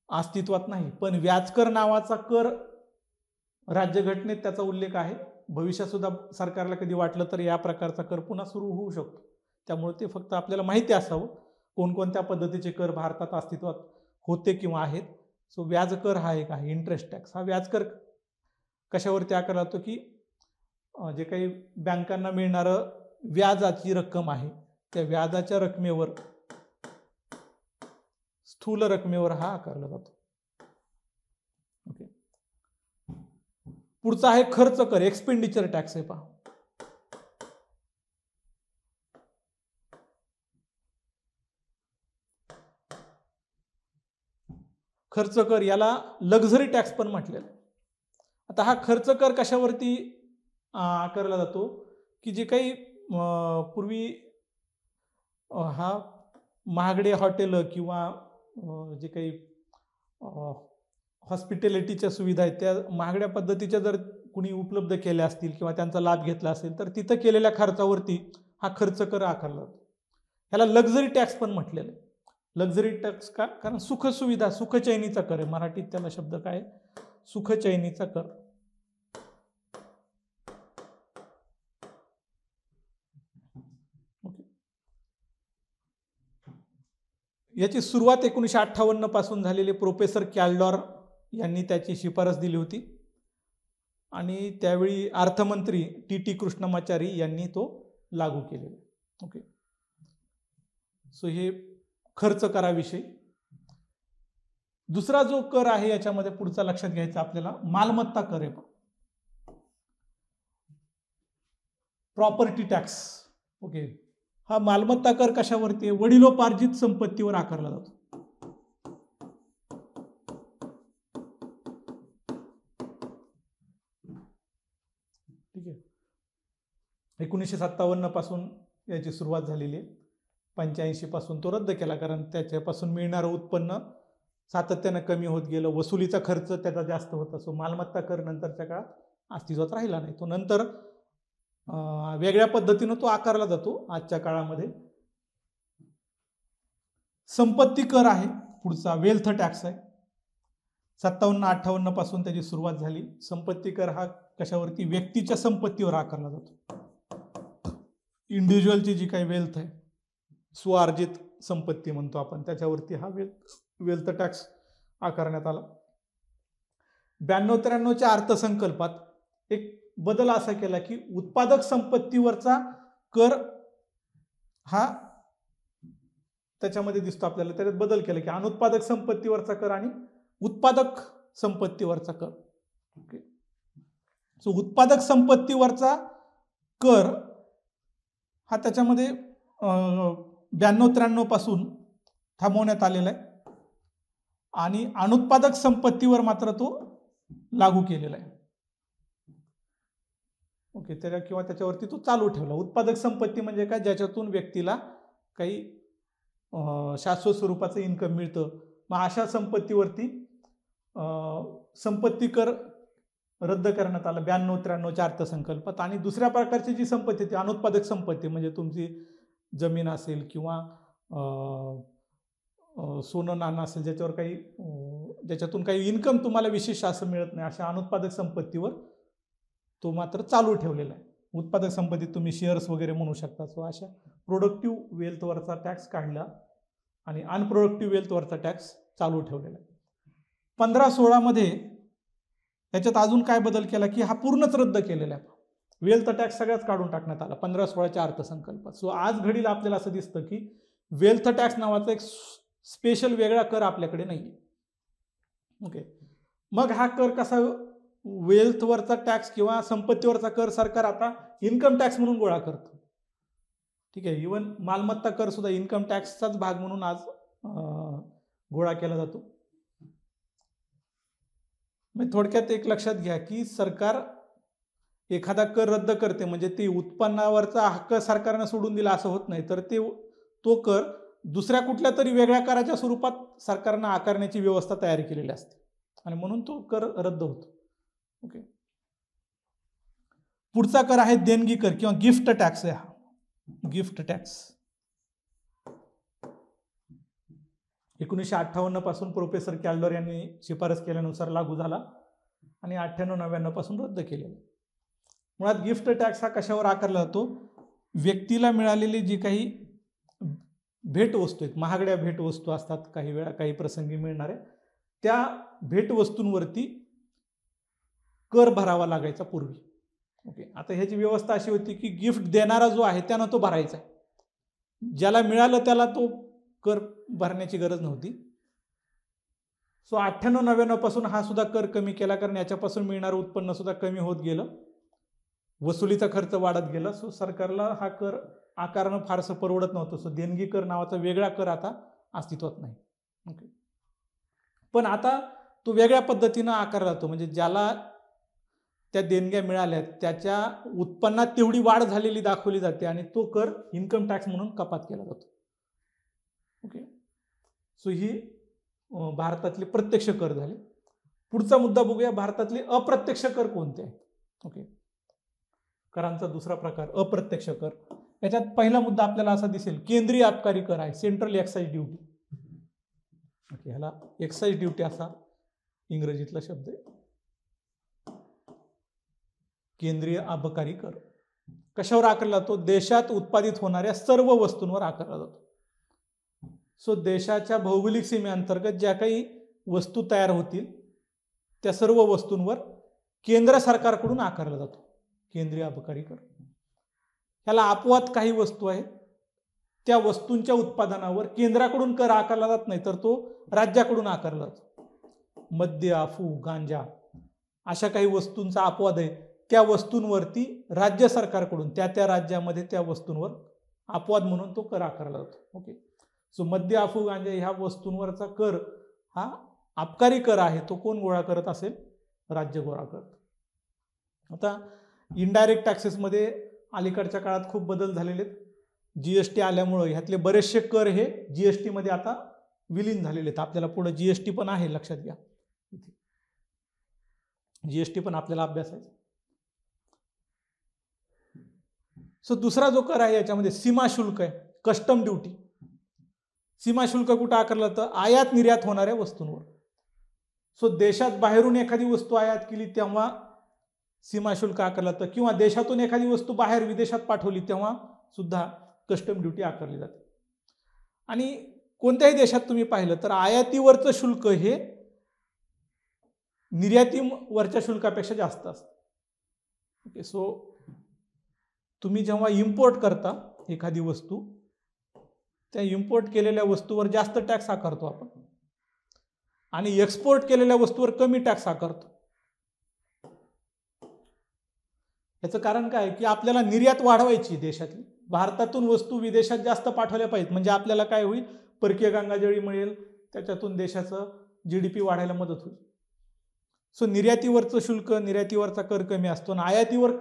अस्तित्वात नाही, पण व्याजकर नावाचा कर राज्यघटनेत त्याचा उल्लेख आहे. भविष्यात सुद्धा सरकारला कधी वाटलं तर या प्रकारचा कर पुन्हा सुरू होऊ शकतो. त्यामुळे ते फक्त आपल्याला माहिती असावं कोणकोणत्या पद्धतीचे कर भारतात अस्तित्वात होते किंवा आहेत. सो व्याजकर हा एक आहे, इंटरेस्ट टॅक्स. हा व्याजकर कशावरती आकारला जातो की जे काही बँकांना मिळणारं व्याजाची रक्कम आहे त्या व्याजाच्या रकमेवर, स्थूल रकमेवर हा आकारला जातो. ओके, पुढचा आहे खर्च कर, एक्सपेंडिचर टॅक्स आहे. पहा, खर्च कर याला लक्झरी टॅक्स पण म्हटलेलं आहे. आता हा खर्च कर कशावरती आकारला जातो की जे काही पूर्वी हा महागडे हॉटेल किंवा जे काही हॉस्पिटॅलिटीच्या सुविधा आहेत त्या महागड्या पद्धतीच्या जर कुणी उपलब्ध केल्या असतील किंवा त्यांचा लाभ घेतला असेल तर तिथं केलेल्या खर्चावरती हा खर्च कर आकारला जातो. ह्याला लक्झरी टॅक्स पण म्हटलेलं आहे. लक्झरी टॅक्स का? कारण सुखसुविधा, सुखचैनीचा कर आहे. मराठीत त्याला शब्द काय? सुखचैनीचा कर. याची सुरुवात 1958 पासून झालेले प्रोफेसर कॅल्डॉर यांनी त्याची शिफारस दिली होती आणि त्यावेळी अर्थमंत्री टी कृष्णमाचारी यांनी तो लागू केलेला. ओके, सो हे खर्च कराविषयी. दुसरा जो कर आहे याच्यामध्ये पुढचा लक्षात घ्यायचा आपल्याला मालमत्ता कर आहे. Property tax. ओके, हा मालमत्ता कर कशावरती आहे? वडिलोपार्जित संपत्तीवर आकारला जातो. ठीक आहे, 1957 पासून याची सुरुवात झालेली आहे. 85 पासून तो रद्द केला कारण त्याच्यापासून मिळणारं उत्पन्न सातत्यानं कमी होत गेलं, वसुलीचा खर्च त्याचा जास्त होता. सो मालमत्ता कर नंतरच्या काळात अस्तित्वात राहिला नाही. तो नंतर वेगळ्या पद्धतीनं तो आकारला जातो आजच्या काळामध्ये. संपत्ती कर आहे पुढचा, वेल्थ टॅक्स आहे. 57-58 पासून त्याची सुरुवात झाली. संपत्ती कर हा कशावरती? व्यक्तीच्या संपत्तीवर आकारला जातो. इंडिव्हिज्युअलची जी काही वेल्थ आहे, स्वार्जित संपत्ती म्हणतो आपण, त्याच्यावरती हा वेल्थ टॅक्स आकारण्यात आला. 92-93च्या अर्थसंकल्पात एक बदल असा केला की उत्पादक संपत्तीवरचा कर हा त्याच्यामध्ये दिसतो आपल्याला. त्याच्यात बदल केला की अनुत्पादक संपत्तीवरचा कर आणि उत्पादक संपत्तीवरचा कर. ओके, सो उत्पादक संपत्तीवरचा कर हा त्याच्यामध्ये 92-93 पासून थांबवण्यात आलेला आहे आणि अनुत्पादक संपत्तीवर मात्र तो लागू केलेला आहे. ओके, त्याला किंवा त्याच्यावरती तो चालू ठेवला. उत्पादक संपत्ती म्हणजे काय? ज्याच्यातून व्यक्तीला काही शाश्वत स्वरूपाचं इन्कम मिळतं. मग अशा संपत्तीवरती संपत्ती कर रद्द करण्यात आला 92-93च्या अर्थसंकल्पात. आणि दुसऱ्या प्रकारची जी संपत्ती ती अनुत्पादक संपत्ती म्हणजे तुमची जमीन असेल किंवा सोनं नाणं असेल ज्याच्यावर काही ज्याच्यातून काही इन्कम तुम्हाला विशेष असं मिळत नाही, अशा अनुत्पादक संपत्तीवर तो मात्र चालू ठेवलेला आहे. उत्पादक संपत्तीत तुम्ही शेअर्स वगैरे म्हणू शकता. सो अशा प्रोडक्टिव्ह वेल्थवरचा टॅक्स काढला आणि अनप्रोडक्टिव्ह वेल्थवरचा टॅक्स चालू ठेवलेला आहे. 15-16 मध्ये त्याच्यात अजून काय बदल केला की हा पूर्णच रद्द केलेला आहे. वेल्थ टॅक्स सगळ्याच काढून टाकण्यात आला 15-16च्या अर्थसंकल्पात. सो आज घडीला आपल्याला असं दिसतं की वेल्थ टॅक्स नावाचा एक स्पेशल वेगळा कर आपल्याकडे नाही. ओके, मग हा कर कसा? वेल्थवरचा टॅक्स किंवा संपत्तीवरचा कर सरकार आता इन्कम टॅक्स म्हणून गोळा करतं. ठीक आहे, इवन मालमत्ता कर सुद्धा इन्कम टॅक्सचाच भाग म्हणून आज गोळा केला जातो. मग थोडक्यात एक लक्षात घ्या की सरकार एखादा कर रद्द करते म्हणजे ते उत्पन्नावरचा हक्क सरकारनं सोडून दिला असं होत नाही, तर तो कर दुसऱ्या कुठल्या तरी वेगळ्या कराच्या स्वरूपात सरकारनं आकारण्याची व्यवस्था तयार केलेली असते आणि म्हणून तो कर रद्द होतो. ओके, पुढचा कर आहे देणगी कर किंवा गिफ्ट टॅक्स आहे हा गिफ्ट टॅक्स. 1958 पासून प्रोफेसर कॅल्डर यांनी शिफारस केल्यानुसार लागू झाला आणि 98-99 पासून रद्द केलेला. मुळात गिफ्ट टॅक्स हा कशावर आकारला जातो? व्यक्तीला मिळालेली जी काही भेटवस्तू आहेत, महागड्या भेटवस्तू असतात काही वेळा काही प्रसंगी मिळणाऱ्या, त्या भेटवस्तूंवरती कर भरावा लागायचा पूर्वी. ओके, आता ह्याची व्यवस्था अशी होती की गिफ्ट देणारा जो आहे त्यानं तो भरायचा, ज्याला मिळालं त्याला तो कर भरण्याची गरज नव्हती. सो 98-99 पासून हा सुद्धा कर कमी केला, कारण याच्यापासून मिळणारं उत्पन्न सुद्धा कमी होत गेलं, वसुलीचा खर्च वाढत गेला. सो सरकारला हा कर आकारणं फारसं परवडत नव्हतं. सो देणगी कर नावाचा वेगळा कर आता अस्तित्वात नाही. ओके, पण आता तो वेगळ्या पद्धतीनं आकारला जातो, म्हणजे ज्याला त्या देणग्या मिळाल्या त्याच्या उत्पन्नात तेवढी वाढ झालेली दाखवली जाते आणि तो कर इन्कम टॅक्स म्हणून कपात केला जातो. ओके, सो ही भारतातले प्रत्यक्ष कर झाले. पुढचा मुद्दा बघूया, भारतातले अप्रत्यक्ष कर कोणते आहेत. ओके, करांचा दुसरा प्रकार अप्रत्यक्ष कर. याच्यात पहिला मुद्दा आपल्याला असा दिसेल, केंद्रीय आबकारी कर आहे, सेंट्रल एक्साइज ड्युटी. ओके, ह्याला एक्साइज ड्युटी असा इंग्रजीतला शब्द आहे. केंद्रीय आबकारी कर कशावर आकारला जातो? देशात उत्पादित होणाऱ्या सर्व वस्तूंवर आकारला जातो. सो देशाच्या भौगोलिक सीमेअंतर्गत ज्या काही वस्तू तयार होतील त्या सर्व वस्तूंवर केंद्र सरकारकडून आकारला जातो केंद्रीय आबकारी कर. ह्याला अपवाद काही वस्तू आहेत, त्या वस्तूंच्या उत्पादनावर केंद्राकडून कर आकारला जात नाही, तर तो राज्याकडून आकारला जातो. मद्य, अफू, गांजा अशा काही वस्तूंचा अपवाद आहे, त्या वस्तूंवरती राज्य सरकारकडून त्या राज्यामध्ये त्या वस्तूंवर अपवाद म्हणून तो कर आकारला जातो. ओके, सो मद्य, अफू, गांजा ह्या वस्तूंवरचा कर हा आबकारी कर आहे, तो कोण गोळा करत असेल? राज्य गोळा करत. आता इनडायरेक्ट टॅक्सेसमध्ये अलीकडच्या काळात खूप बदल झालेले आहेत. जीएसटी आल्यामुळे ह्यातले बरेचसे कर हे जीएसटी मध्ये आता विलीन झालेले आहेत. आपल्याला पुढे जीएसटी पण आहे, लक्षात घ्या, जीएसटी पण आपल्याला अभ्यासायचं. सो दुसरा जो कर आहे याच्यामध्ये सीमा शुल्क आहे, कस्टम ड्युटी. सीमा शुल्क कुठं आकारलं जातं? आयात निर्यात होणाऱ्या वस्तूंवर. सो देशात बाहेरून एखादी वस्तू आयात केली तेव्हा सीमा शुल्क आकारलं जातं, किंवा देशातून एखादी वस्तू बाहेर विदेशात पाठवली तेव्हा सुद्धा कस्टम ड्युटी आकारली जाते. आणि कोणत्याही देशात तुम्ही पाहिलं तर आयातीवरचं शुल्क हे निर्यातीवरच्या शुल्कापेक्षा जास्त असतं. ओके, सो तुम्ही जेव्हा इम्पोर्ट करता एखादी वस्तू, त्या इम्पोर्ट केलेल्या वस्तूवर जास्त टॅक्स आकारतो आपण आणि एक्सपोर्ट केलेल्या वस्तूवर कमी टॅक्स आकारतो. याचं कारण काय की आपल्याला निर्यात वाढवायची देशातली, भारतातून वस्तू विदेशात जास्त पाठवल्या पाहिजेत, म्हणजे आपल्याला काय होईल? परकीय गंगाजळी मिळेल, त्याच्यातून देशाचं GDP वाढायला मदत होईल. सो निर्यातीवरचं शुल्क, निर्यातीवरचा कर कमी असतो आणि आयातीवर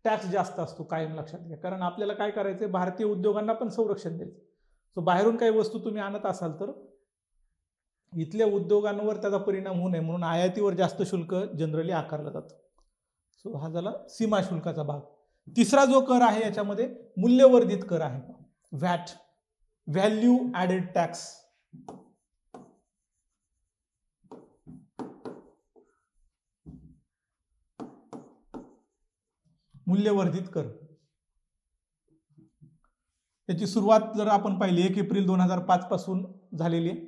टॅक्स जास्त असतो, कायम लक्षात घ्या. कारण आपल्याला काय करायचंय? भारतीय उद्योगांना पण संरक्षण द्यायचं. सो बाहेरून काही वस्तू तुम्ही आणत असाल तर इथल्या उद्योगांवर त्याचा परिणाम होऊ नये म्हणून आयातीवर जास्त शुल्क जनरली आकारलं जातं. सो हा झाला सीमा शुल्काचा भाग. तिसरा जो कर आहे याच्यामध्ये मूल्यवर्धित कर आहे, व्हॅट, व्हॅल्यू ॲडेड टॅक्स. मूल्यवर्धित कर याची सुरुवात जर आपण पाहिली 1 एप्रिल 2005 पासून झालेली आहे.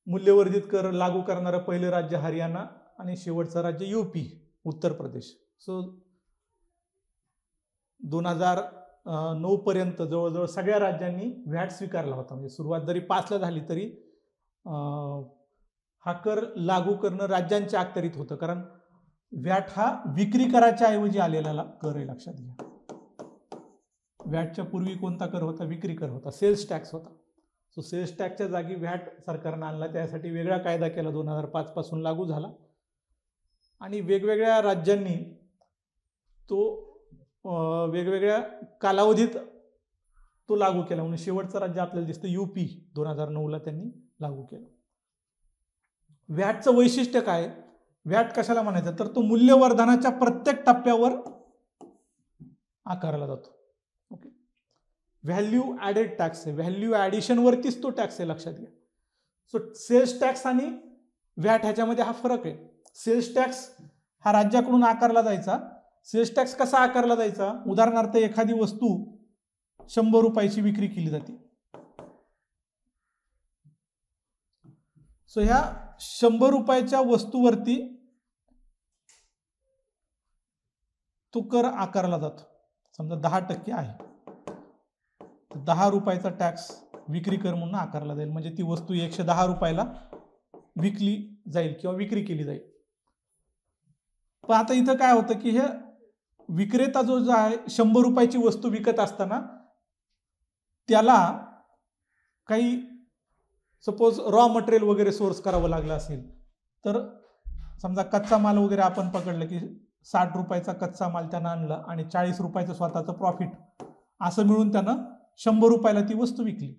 मूल्यवर्धित कर लागू करणारं पहिलं राज्य हरियाणा आणि शेवटचं राज्य UP, उत्तर प्रदेश. सो 2009 पर्यंत जवळजवळ सगळ्या राज्यांनी व्हॅट स्वीकारला होता. म्हणजे सुरुवात जरी 5 ला झाली तरी हा कर लागू करणं राज्यांच्या अखत्यारीत होतं, कारण व्हॅट हा विक्री कराच्या ऐवजी आलेला कर आहे, लक्षात घ्या. व्हॅटच्या पूर्वी कोणता कर होता? विक्री कर होता, सेल्स टॅक्स होता. सो सेल्स टॅक्सच्या जागी व्हॅट सरकारनं आणला, त्यासाठी वेगळा कायदा केला, 2005 पासून लागू झाला आणि वेगवेगळ्या राज्यांनी तो वेगवेगळ्या कालावधीत तो लागू केला. म्हणून शेवटचं राज्य आपल्याला दिसतं UP, 2009 ला त्यांनी लागू केलं. व्हॅटचं वैशिष्ट्य काय? व्हॅट कशाला म्हणायचं तर तो मूल्यवर्धनाच्या प्रत्येक टप्प्यावर आकारला जातो. ओके. व्हॅल्यू ॲडेड टॅक्स आहे, व्हॅल्यू ॲडिशन वरतीच तो टॅक्स आहे, लक्षात घ्या. सो सेल्स टॅक्स आणि व्हॅट ह्याच्यामध्ये हा फरक आहे. सेल्स टॅक्स हा राज्याकडून आकारला जायचा. सेल्स टॅक्स कसा आकारला जायचा, उदाहरणार्थ एखादी वस्तू 100 रुपयाची विक्री केली जाते. सो ह्या 100 रुपयाच्या वस्तूवरती तो कर आकारला जातो. समजा 10% आहे, 10 रुपयाचा टॅक्स विक्री कर म्हणून आकारला जाईल. म्हणजे ती वस्तू 110 रुपयाला विकली जाईल किंवा विक्री केली जाईल. पण आता इथं काय होतं की हे विक्रेता जो आहे 100 रुपयाची वस्तू विकत असताना त्याला काही सपोज रॉ मटेरियल वगैरे सोर्स करावं लागलं असेल, तर समजा कच्चा माल वगैरे आपण पकडलं की 60 रुपयाचा कच्चा माल त्यानं आणला आणि 40 रुपयाचं स्वतःचं प्रॉफिट, असं मिळून त्यानं 100 रुपयाला ती वस्तू विकली.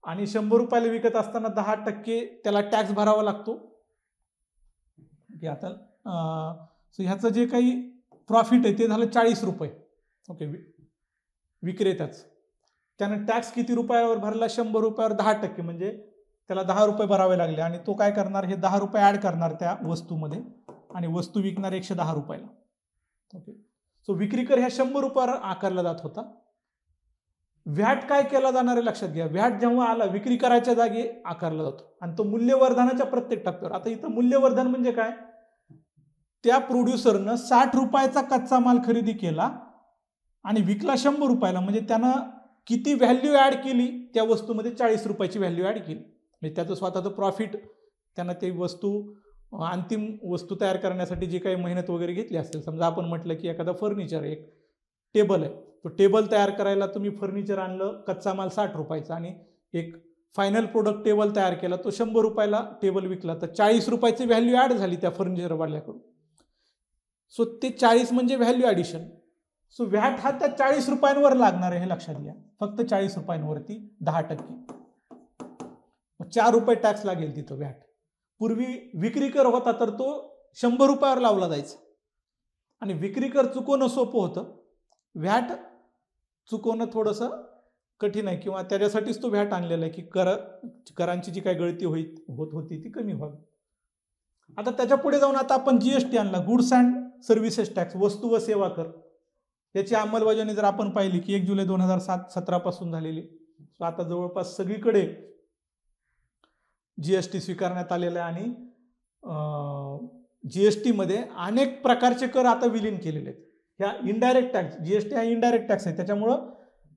आणि 100 रुपयाला विकत असताना 10% त्याला टॅक्स भरावा लागतो. आता ह्याचं जे काही प्रॉफिट आहे ते झालं 40 रुपये. ओके. विक्रेत्याच त्यानं टॅक्स किती रुपयावर भरला, 100 रुपयावर 10%, म्हणजे त्याला 10 रुपये भरावे लागले. आणि तो काय करणार, हे 10 रुपये ऍड करणार त्या वस्तूमध्ये आणि वस्तू विकणार 110 रुपयाला. ओके. सो विक्री कर ह्या 100 रुपयावर आकारला जात होता. व्हॅट काय केला जाणार आहे लक्षात घ्या. व्हॅट जेव्हा आला विक्री करायच्या जागी आकारला जातो आणि तो मूल्यवर्धनाच्या प्रत्येक टप्प्यावर. आता इथं मूल्यवर्धन म्हणजे काय, त्या प्रोड्युसरनं 60 रुपयाचा कच्चा माल खरेदी केला आणि विकला 100 रुपयाला, म्हणजे त्यानं किती व्हॅल्यू ऍड केली त्या वस्तूमध्ये, 40 रुपयाची व्हॅल्यू ऍड केली. म्हणजे त्याचं स्वतःचं प्रॉफिट, त्यानं ते वस्तू अंतिम वस्तू तयार करण्यासाठी जी काही मेहनत वगैरे घेतली असेल. समजा आपण म्हटलं की एखादा फर्निचर, एक टेबल आहे, तो टेबल तयार करायला तुम्ही फर्निचर आणलं, कच्चा माल 60 रुपयाचा आणि एक फायनल प्रोडक्ट टेबल तयार केला, तो 100 रुपयाला टेबल विकला, तर 40 रुपयाची व्हॅल्यू ऍड झाली त्या फर्निचरवाल्याकडून. सो ते 40 म्हणजे व्हॅल्यू ॲडिशन. सो व्हॅट हा त्या 40 रुपयांवर लागणार आहे, हे लक्षात घ्या. फक्त 40 रुपयांवरती 10%. 4 रुपये टॅक्स लागेल तिथं व्हॅट. पूर्वी विक्री कर होता तर तो 100 रुपयावर लावला जायचा आणि विक्री कर चुकवणं सोपं होतं. व्हॅट चुकवणं थोडंसं कठीण आहे किंवा त्याच्यासाठीच तो व्हॅट आणलेला आहे की करांची जी काही गळती होत होती ती कमी व्हावी. आता त्याच्या पुढे जाऊन आता आपण जीएसटी आणला, गुड्स अँड सर्व्हिसेस टॅक्स, वस्तू व सेवा कर. याची अंमलबजावणी जर आपण पाहिली की 1 जुलै 2017 पासून झालेली. सो आता जवळपास सगळीकडे जीएसटी स्वीकारण्यात आलेला आहे आणि जीएसटी मध्ये अनेक प्रकारचे कर आता विलीन केलेले आहेत. ह्या इनडायरेक्ट टॅक्स, जीएसटी हा इनडायरेक्ट टॅक्स आहे, त्याच्यामुळं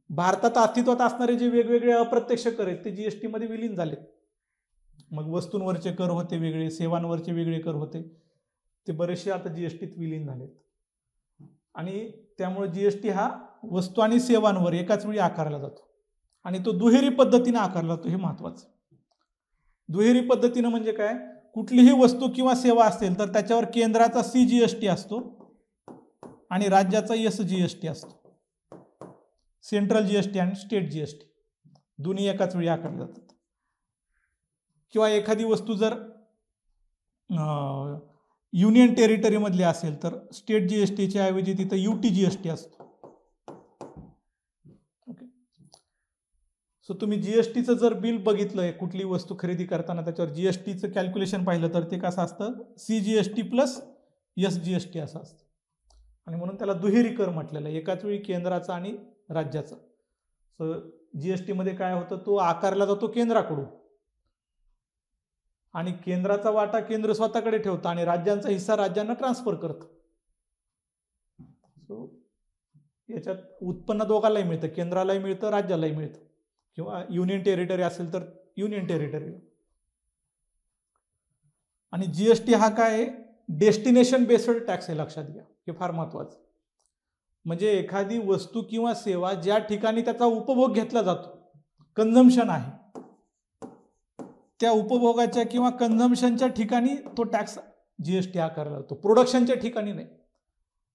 भारतात अस्तित्वात असणारे जे वेगवेगळे अप्रत्यक्ष कर आहेत ते जीएसटी मध्ये विलीन झालेत. मग वस्तूंवरचे कर होते वेगळे, सेवांवरचे वेगळे कर होते, ते बरेचसे आता जीएसटीत विलीन झालेत. आणि त्यामुळे जीएसटी हा वस्तू आणि सेवांवर एकाच वेळी आकारला जातो आणि तो दुहेरी पद्धतीने आकारला जातो. हे महत्वाचं. दुहेरी पद्धतीनं म्हणजे काय, कुठलीही वस्तू किंवा सेवा असेल तर त्याच्यावर केंद्राचा सीजीएसटी असतो आणि राज्याचा एसजीएसटी असतो. सेंट्रल जीएसटी आणि स्टेट जीएसटी दोन्ही एकाच वेळी आकारले जातात. किंवा एखादी वस्तू जर युनियन टेरिटरी मधली असेल तर स्टेट जीएसटीच्या ऐवजी तिथं यूटी जीएसटी असतो. ओके. सो तुम्ही जीएसटीचं जर बिल बघितलंय कुठली वस्तू खरेदी करताना, त्याच्यावर जीएसटीचं कॅल्क्युलेशन पाहिलं तर ते कसं असतं, सीजीएसटी प्लस एसजीएसटी असं असतं. आणि म्हणून त्याला दुहेरी कर म्हटलेलं आहे, एकाच वेळी केंद्राचा आणि राज्याचा. सो जीएसटी मध्ये काय होतं, तो आकारला जातो केंद्राकडून आणि केंद्राचा वाटा केंद्र स्वतःकडे ठेवतं आणि राज्यांचा हिस्सा राज्यांना ट्रान्सफर करतं. सो याच्यात उत्पन्न दोघांनाही मिळतं, केंद्रालाही मिळतं, राज्यालाही मिळतं. किंवा युनियन टेरिटरी असेल तर युनियन टेरिटरी. आणि जीएसटी हा काय, डेस्टिनेशन बेस्ड टॅक्स आहे, लक्षात घ्या, हे फार महत्वाचं. म्हणजे एखादी वस्तू किंवा सेवा ज्या ठिकाणी त्याचा उपभोग घेतला जातो, कन्झम्पशन आहे, त्या उपभोगाच्या किंवा कन्झम्पशनच्या ठिकाणी तो टॅक्स जीएसटी आकारला जातो, प्रोडक्शनच्या ठिकाणी नाही.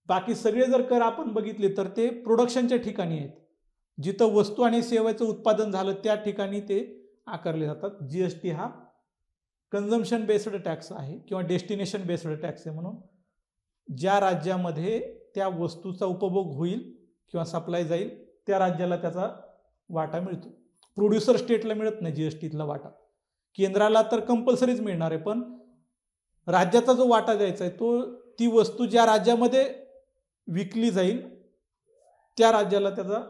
बाकी सगळे जर कर आपण बघितले तर ते प्रोडक्शनच्या ठिकाणी आहेत, जिथं वस्तू आणि सेवेचं उत्पादन झालं त्या ठिकाणी ते आकारले जातात. जीएसटी हा कन्झम्पशन बेस्ड टॅक्स आहे किंवा डेस्टिनेशन बेस्ड टॅक्स आहे, म्हणून ज्या राज्यामध्ये त्या वस्तूचा उपभोग होईल किंवा सप्लाय जाईल त्या राज्याला त्याचा वाटा मिळतो. प्रोड्युसर स्टेटला मिळत नाही जीएसटीतला वाटा, केंद्राला तर कंपल्सरीच मिळणार आहे, पण राज्याचा जो वाटा द्यायचा आहे तो ती वस्तू ज्या राज्यामध्ये विकली जाईल त्या राज्याला त्याचा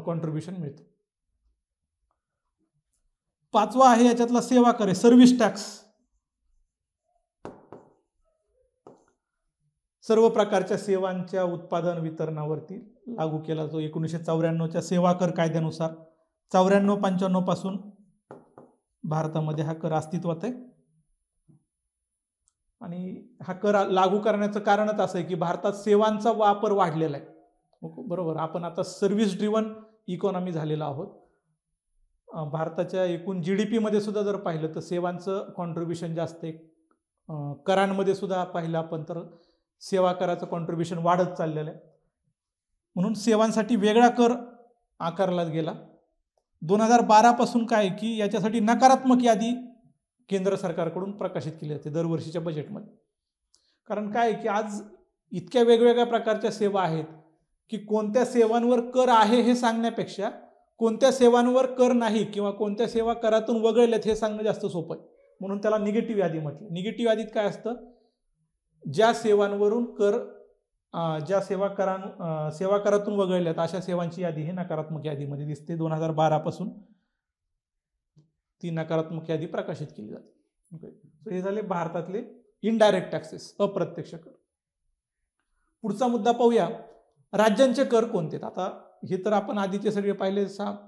कॉन्ट्रीब्युशन मिळतं. पाचवा आहे याच्यातला सेवा कर आहे, सर्व्हिस टॅक्स. सर्व प्रकारच्या सेवांच्या उत्पादन वितरणावरती लागू केला जातो. 1994च्या सेवा कर कायद्यानुसार 94-95 पासून भारतामध्ये हा कर अस्तित्वात आहे. आणि हा कर लागू करण्याचं कारणच असं आहे की भारतात सेवांचा वापर वाढलेला आहे. बरोबर, आपण आता सर्व्हिस ड्रिव्हन इकॉनॉमी झालेला आहोत. भारताच्या एकूण GDP मध्ये सुद्धा जर पाहिलं तर सेवांचं कॉन्ट्रीब्युशन जास्त आहे. करांमध्ये सुद्धा पाहिलं आपण तर सेवा कराचं कॉन्ट्रीब्युशन वाढत चाललेलं आहे, म्हणून सेवांसाठी वेगळा कर आकारला गेला. 2012 पासून काय की याच्यासाठी नकारात्मक यादी केंद्र सरकारकडून प्रकाशित केली जाते दरवर्षीच्या बजेटमध्ये. कारण काय की आज इतक्या वेगवेगळ्या प्रकारच्या सेवा आहेत की कोणत्या सेवांवर कर आहे हे सांगण्यापेक्षा कोणत्या सेवांवर कर नाही किंवा कोणत्या सेवा करातून वगळल्यात हे सांगणं जास्त सोपं आहे, म्हणून त्याला निगेटिव्ह यादी म्हटलं. निगेटिव्ह यादीत काय असतं, ज्या सेवांवरून कर ज्या सेवा करातून वगळल्यात अशा सेवांची यादी ही नकारात्मक यादीमध्ये दिसते. 2012 पासून ती नकारात्मक यादी प्रकाशित केली जाते. ओके, हे झाले भारतातले इनडायरेक्ट टॅक्सेस, अप्रत्यक्ष कर. पुढचा मुद्दा पाहूया, राज्यांचे कर कोणते. आता हे तर आपण आधीचे सगळे पाहिले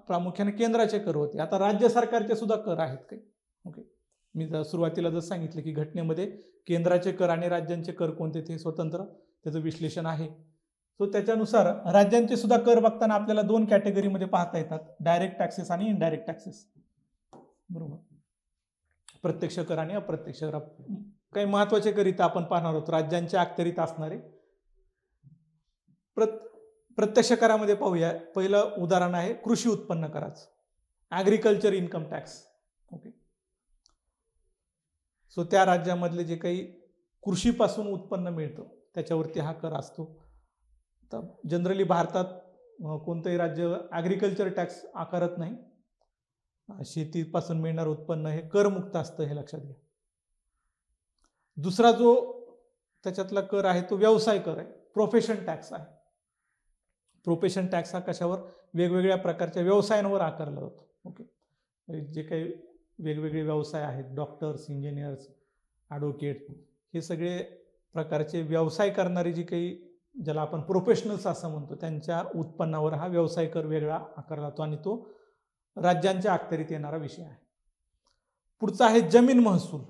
प्रामुख्याने केंद्राचे कर होते, आता राज्य सरकारचे सुद्धा कर आहेत काही. ओके, मी सुरुवातीला जर सांगितलं की घटनेमध्ये केंद्राचे कर आणि राज्यांचे कर कोणते ते स्वतंत्र त्याचं विश्लेषण आहे. सो त्याच्यानुसार राज्यांचे सुद्धा कर बघताना आपल्याला 2 कॅटेगरीमध्ये पाहता येतात, डायरेक्ट टॅक्सेस आणि इनडायरेक्ट टॅक्सेस. बरोबर, प्रत्यक्ष कर आणि अप्रत्यक्ष कर. काही महत्वाचे कर इथं आपण पाहणार आहोत राज्यांच्या अखत्यारीत असणारे. प्रत्यक्ष करामध्ये पाहूया, पहिलं उदाहरण आहे कृषी उत्पन्न कराचं, agriculture income tax. Okay, so त्या राज्यामधले जे काही कृषीपासून उत्पन्न मिळतं त्याच्यावरती हा कर असतो. तर जनरली भारतात कोणतंही राज्य ॲग्रिकल्चर टॅक्स आकारत नाही. शेतीपासून मिळणारं उत्पन्न हे करमुक्त असतं, हे लक्षात घ्या. दुसरा जो त्याच्यातला कर आहे तो व्यवसाय कर आहे, प्रोफेशन टॅक्स आहे. प्रोफेशन टॅक्स हा कशावर, वेगवेगळ्या प्रकारच्या व्यवसायांवर आकारला जातो. ओके, जे काही वेगवेगळे व्यवसाय आहेत, डॉक्टर्स, इंजिनियर्स, ॲडव्होकेट, हे सगळे प्रकारचे व्यवसाय करणारे जे काही ज्याला आपण प्रोफेशनल्स असं म्हणतो त्यांच्या उत्पन्नावर हा व्यवसाय कर वेगळा आकारला जातो आणि तो राज्यांच्या अखत्यारीत येणारा विषय आहे. पुढचा आहे जमीन महसूल,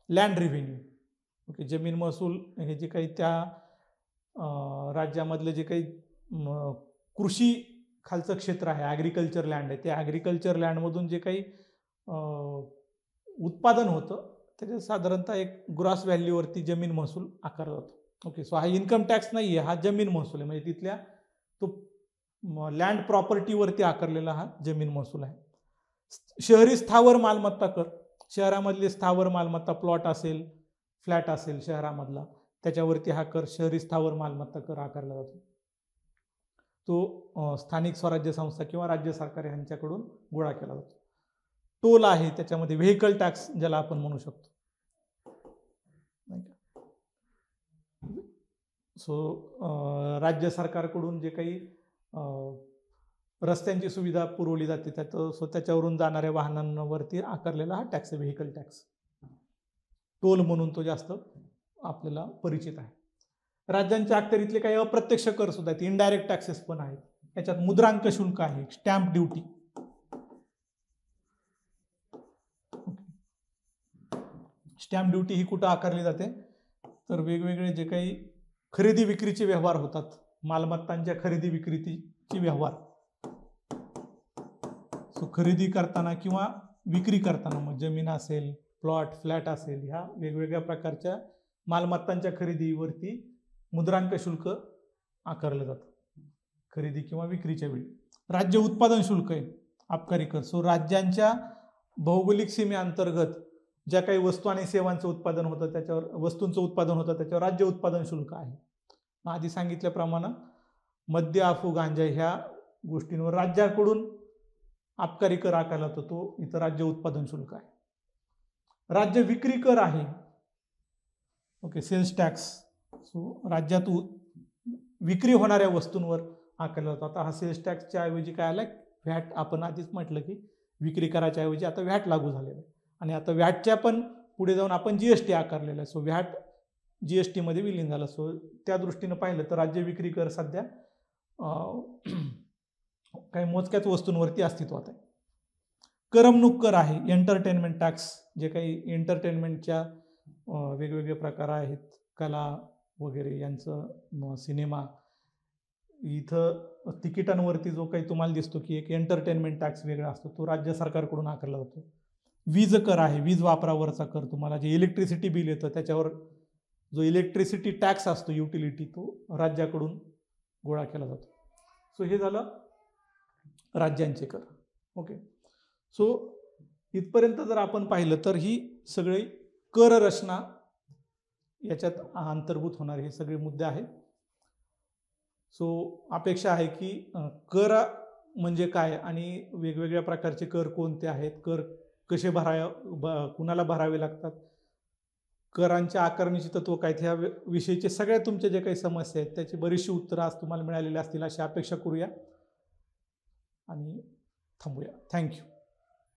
लँड रेव्हेन्यू. ओके, जमीन महसूल हे जे काही त्या राज्यामधले जे काही कृषी खालचं क्षेत्र आहे, ॲग्रिकल्चर लँड आहे, त्या ॲग्रिकल्चर लँडमधून जे काही उत्पादन होतं त्याच्या साधारणतः एक ग्रॉस व्हॅल्यूवरती जमीन महसूल आकारला जातो. ओके, सो हा इन्कम टॅक्स नाही आहे, हा जमीन महसूल आहे, म्हणजे तिथल्या तो लँड प्रॉपर्टीवरती आकारलेला हा जमीन महसूल आहे. शहरी स्थावर मालमत्ता कर, शहरामधली स्थावर मालमत्ता, प्लॉट असेल, फ्लॅट असेल शहरामधला, त्याच्यावरती हा कर शहरी स्थावर मालमत्ता कर आकारला जातो. तो स्थानिक स्वराज्य संस्था किंवा राज्य सरकार यांच्याकडून गोळा केला जातो. टोल आहे त्याच्यामध्ये, व्हेकल टॅक्स ज्याला आपण म्हणू शकतो. सो राज्य सरकारकडून जे काही रस्त्यांची सुविधा पुरवली जाते त्याच्यावरून जाणाऱ्या वाहनांवरती आकारलेला हा टॅक्स आहे, व्हेकल टॅक्स. टोल म्हणून तो जास्त आपल्याला परिचित आहे. राज्यांच्या अखत्यारीतले काही अप्रत्यक्ष कर सुद्धा आहेत, इनडायरेक्ट टॅक्सेस पण आहेत. याच्यात मुद्रांक शुल्क आहे, स्टॅम्प ड्युटी. स्टॅम्प ड्युटी ही कुठं आकारली जाते तर वेगवेगळे जे काही खरेदी विक्रीचे व्यवहार होतात, मालमत्तांच्या खरेदी विक्रीचे व्यवहार, सो खरेदी करताना किंवा विक्री करताना, मग जमीन असेल, प्लॉट, फ्लॅट असेल, ह्या वेगवेगळ्या प्रकारच्या मालमत्तांच्या खरेदीवरती मुद्रांक शुल्क आकारलं जातं खरेदी किंवा विक्रीच्या वेळी. राज्य उत्पादन शुल्क आहे, आबकारी कर. सो राज्यांच्या भौगोलिक सीमेअंतर्गत ज्या काही वस्तू आणि सेवांचं उत्पादन होतं त्याच्यावर, वस्तूंचं उत्पादन होतं त्याच्यावर राज्य उत्पादन शुल्क आहे. आधी सांगितल्याप्रमाणे मद्य, अफू, गांजा ह्या गोष्टींवर राज्याकडून आबकारी कर आकारला जातो, तो इथं राज्य उत्पादन शुल्क आहे. राज्य विक्री कर आहे, ओके, सेल्स टॅक्स. सो राज्यात विक्री होणाऱ्या वस्तूंवर आकारला जातो. आता हा सेल्स टॅक्सच्या ऐवजी काय आला, व्हॅट. आपण आधीच म्हटलं की विक्री कराच्या ऐवजी आता व्हॅट लागू झालेलं आहे आणि आता व्हॅटच्या पण पुढे जाऊन आपण जीएसटी आकारलेला आहे. सो व्हॅट जीएसटी मध्ये विलीन झालं. सो त्या दृष्टीनं पाहिलं तर राज्य विक्री कर सध्या काही मोजक्याच वस्तूंवरती अस्तित्वात आहे. करमणूक कर आहे, एंटरटेनमेंट टॅक्स. जे काही एंटरटेनमेंटच्या वेगवेगळे प्रकार आहेत, कला वगैरे यांचं, सिनेमा, इथं तिकिटांवरती जो काही तुम्हाला दिसतो की एक एंटरटेनमेंट टॅक्स वेगळा असतो, तो राज्य सरकारकडून आकारला जातो. वीज कर आहे, वीज वापरावरचा कर. तुम्हाला जे इलेक्ट्रिसिटी बिल येतं त्याच्यावर जो इलेक्ट्रिसिटी टॅक्स असतो, युटिलिटी, तो राज्याकडून गोळा केला जातो. सो हे झालं राज्यांचे कर. ओके. सो इथपर्यंत जर आपण पाहिलं तर ही सगळी कर रचना याच्यात अंतर्भूत होणारे हे सगळे मुद्दे आहेत. सो अपेक्षा आहे की कर म्हणजे काय आणि वेगवेगळ्या प्रकारचे कर कोणते आहेत, कर कसे कुणाला भरावे लागतात, करांच्या आकारणीची तत्व काय, ह्या विषयीचे सगळ्या तुमच्या जे काही समस्या आहेत त्याची बरीचशी उत्तरं आज तुम्हाला मिळालेली असतील अशी अपेक्षा करूया आणि थांबूया. थँक्यू.